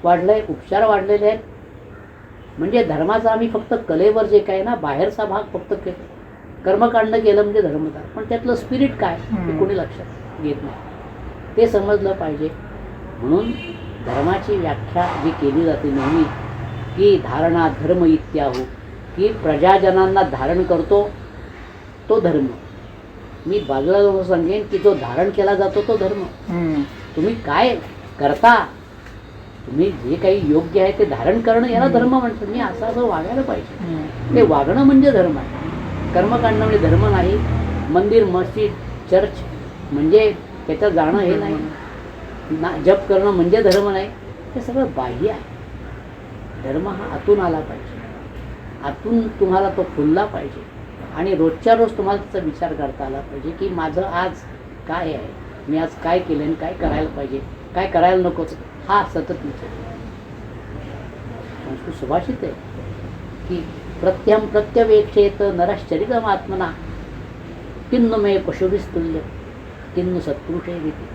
वाढलंय, उपचार वाढलेले आहेत. म्हणजे धर्माचा आम्ही फक्त कलेवर जे काय ना बाहेरचा भाग फक्त कर्मकांड केलं म्हणजे धर्मदार, पण त्यातलं स्पिरिट काय हे कोणी लक्षात घेत नाही. ते समजलं पाहिजे. म्हणून धर्माची व्याख्या जी केली जाते नेहमी की धारणा धर्म इत्याहू, की प्रजाजनांना धारण करतो तो धर्म. मी बाजूला जाऊन सांगेन की जो धारण केला जातो तो धर्म. तुम्ही काय करता, तुम्ही जे काही योग्य आहे ते धारण करणं याला धर्म म्हणतात. मी असं वागायला पाहिजे, ते वागणं म्हणजे धर्म आहे. कर्म काढणं म्हणजे धर्म नाही. मंदिर मस्जिद चर्च म्हणजे त्याच्यात जाणं हे नाही ना. जप करणं म्हणजे धर्म नाही. हे सगळं बाह्य आहे. धर्म हा आतून आला पाहिजे, आतून तुम्हाला तो फुलला पाहिजे आणि रोजच्या रोज तुम्हाला त्याचा विचार करता आला पाहिजे की माझं आज काय आहे, मी आज काय केलं आणि काय करायला पाहिजे, काय करायला नको, हा सतत विचार. संस्कृत सुभाषित आहे की प्रत्यम प्रत्यवेक्षेत नरश्चरितमात्मना किन्नु मे पशुभिस्तुल्य किन्नु सत्पुरुषे भीती.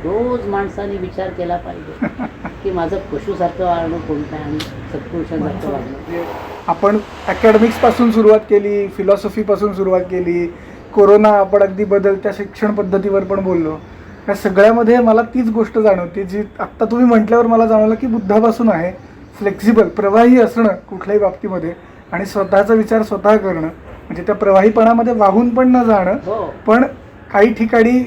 रोज माणसाने विचार केला पाहिजे की माझं पशुसारखं वागणं कोणतं आहे आणि सत्पुरुषांसारखं वागणं. आपण अकॅडमिक्सपासून सुरुवात केली, फिलॉसॉफीपासून सुरुवात केली, कोरोना आपण अगदी बदलत्या शिक्षण पद्धतीवर पण बोललो. या सगळ्यामध्ये मला तीच गोष्ट जाणवते जी आत्ता तुम्ही म्हटल्यावर मला जाणवलं की बुद्धापासून आहे. फ्लेक्झिबल, प्रवाही असणं कुठल्याही बाबतीमध्ये आणि स्वतःचा विचार स्वतः करणं, म्हणजे त्या प्रवाहीपणामध्ये वाहून पण न जाणं, पण काही ठिकाणी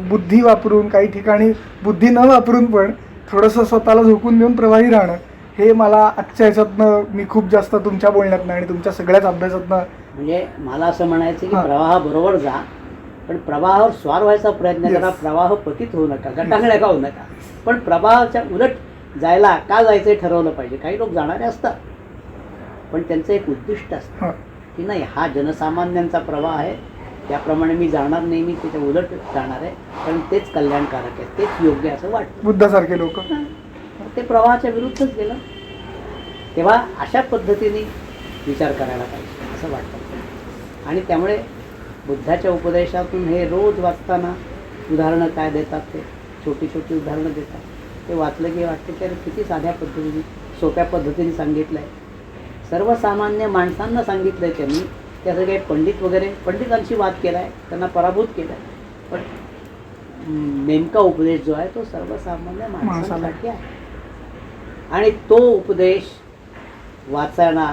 बुद्धी वापरून, काही ठिकाणी बुद्धी न वापरून पण थोडंसं स्वतःला झोकून देऊन प्रवाही राहणं. हे मला आजच्या ह्याच्यातनं मी खूप जास्त तुमच्या बोलण्यातनं आणि तुमच्या सगळ्याच अभ्यासातनं, म्हणजे मला असं म्हणायचं की प्रवाहाबरोबर जा, पण प्रवाहावर स्वार व्हायचा प्रयत्न करा. प्रवाह पतित होऊ नका, गटांगळ्या होऊ नका, पण प्रवाहाच्या उलट जायला का जायचं ठरवलं पाहिजे. काही लोक जाणारे असतात पण त्यांचं एक उद्दिष्ट असतं की नाही, हा जनसामान्यांचा प्रवाह आहे, त्याप्रमाणे मी जाणार नाही, मी त्याच्या उलट जाणार आहे, कारण तेच कल्याणकारक आहे, तेच योग्य असं वाटतं. बुद्धासारखे लोक ते प्रवाहाच्या विरुद्धच गेलं. तेव्हा अशा पद्धतीने विचार करायला पाहिजे असं वाटतं. आणि त्यामुळे बुद्धाच्या उपदेशातून हे रोज वाचताना उदाहरणं काय देतात, ते छोटी छोटी उदाहरणं देतात. ते वाचलं की वाटतं की किती साध्या पद्धतीने, सोप्या पद्धतीने सांगितलं आहे. सर्वसामान्य माणसांना सांगितलं आहे त्यांनी. त्याचं काही पंडित वगैरे पंडितांशी वाद केला आहे, त्यांना पराभूत केला आहे, पण नेमका उपदेश जो आहे तो सर्वसामान्य माणसांसाठी आहे. आणि तो उपदेश वाचायला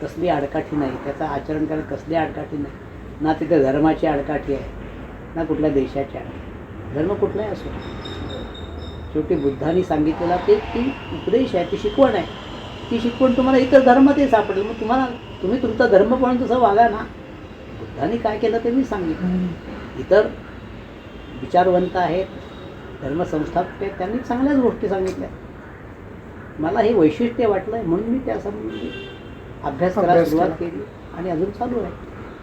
कसली आडकाठी नाही, त्याचं आचरण करायला कसली आडकाठी नाही. ना तिथे धर्माची आडकाठी आहे, ना कुठल्या देशाची आडकाठी. धर्म कुठलाही असो, शेवटी बुद्धांनी सांगितलेला ते ती उपदेश आहे, ती शिकवण आहे. ती शिकवण तुम्हाला इतर धर्मातही सापडेल. मग तुम्ही तुमचा धर्म पण तसं वागा ना. बुद्धांनी काय केलं ते मी सांगितलं. इतर विचारवंत आहेत, धर्मसंस्थापक आहेत, त्यांनी चांगल्याच गोष्टी सांगितल्या. मला हे वैशिष्ट्य वाटलं आहे म्हणून मी त्यासंबंधी अभ्यास करायला सुरुवात केली आणि अजून चालू आहे.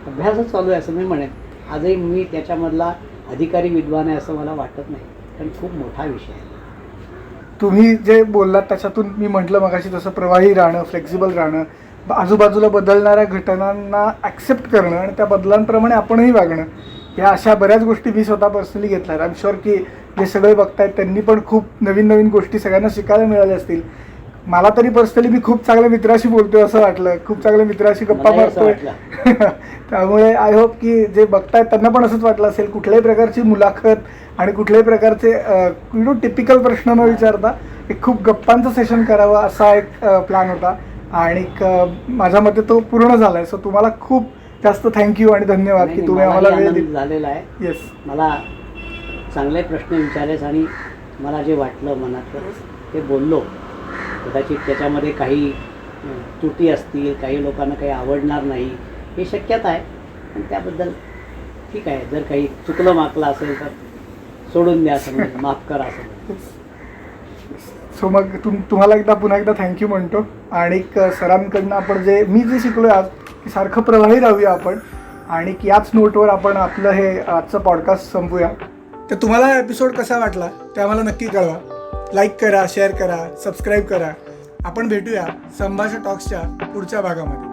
अभ्यासच चालू आहे असं मी म्हणेन. आजही मी त्याच्यामधला अधिकारी विद्वान आहे असं मला वाटत नाही, कारण खूप मोठा विषय आहे. तुम्ही जे बोललात त्याच्यातून मी म्हटलं मगाशी तसं प्रवाही राहणं, फ्लेक्झिबल राहणं, आजूबाजूला बदलणाऱ्या घटनांना ॲक्सेप्ट करणं आणि त्या बदलांप्रमाणे आपणही वागणं, ह्या अशा बऱ्याच गोष्टी मी स्वतः पर्सनली घेतल्या आहेत. आय एम शुअर की जे सगळे बघतायत त्यांनी पण खूप नवीन नवीन गोष्टी सगळ्यांना शिकायला मिळाल्या असतील. मला तरी पर्सनली मी खूप चांगल्या मित्राशी बोलतोय असं वाटलं, खूप चांगल्या मित्राशी गप्पा मारतोय. त्यामुळे आय होप की जे बघतायत त्यांना पण असंच वाटलं असेल. कुठल्याही प्रकारची मुलाखत आणि कुठल्याही प्रकारचे टिपिकल प्रश्न न विचारता एक खूप गप्पांचं सेशन करावं असा एक प्लॅन होता आणि माझ्या मते तो पूर्ण झाला आहे. सो तुम्हाला खूप जास्त थँक्यू आणि धन्यवाद की तुम्ही आम्हाला वेळ दिला. झालेला आहे. येस, मला चांगले प्रश्न विचारलेस आणि मला जे वाटलं मनातलं ते बोललो. कदाचित त्याच्यामध्ये काही त्रुटी असतील, काही लोकांना काही आवडणार नाही हे शक्यता आहे, पण त्याबद्दल ठीक आहे. जर काही चुकलं माकलं असेल तर सोडून द्या असं म्हणजे, माफ करा असं म्हणजे. सो मग तुम्हाला पुन्हा एकदा थँक्यू म्हणतो. आणि सरांकडनं आपण मी जे शिकलो आज की सारखं प्रवाही राहूया आपण आणि की याच नोटवर आपण आपलं हे आजचं पॉडकास्ट संपूया. तर तुम्हाला हा एपिसोड कसा वाटला ते आम्हाला नक्की कळवा. लाईक करा, शेअर करा, सबस्क्राईब करा. आपण भेटूया संभाषा टॉक्सच्या पुढच्या भागामध्ये.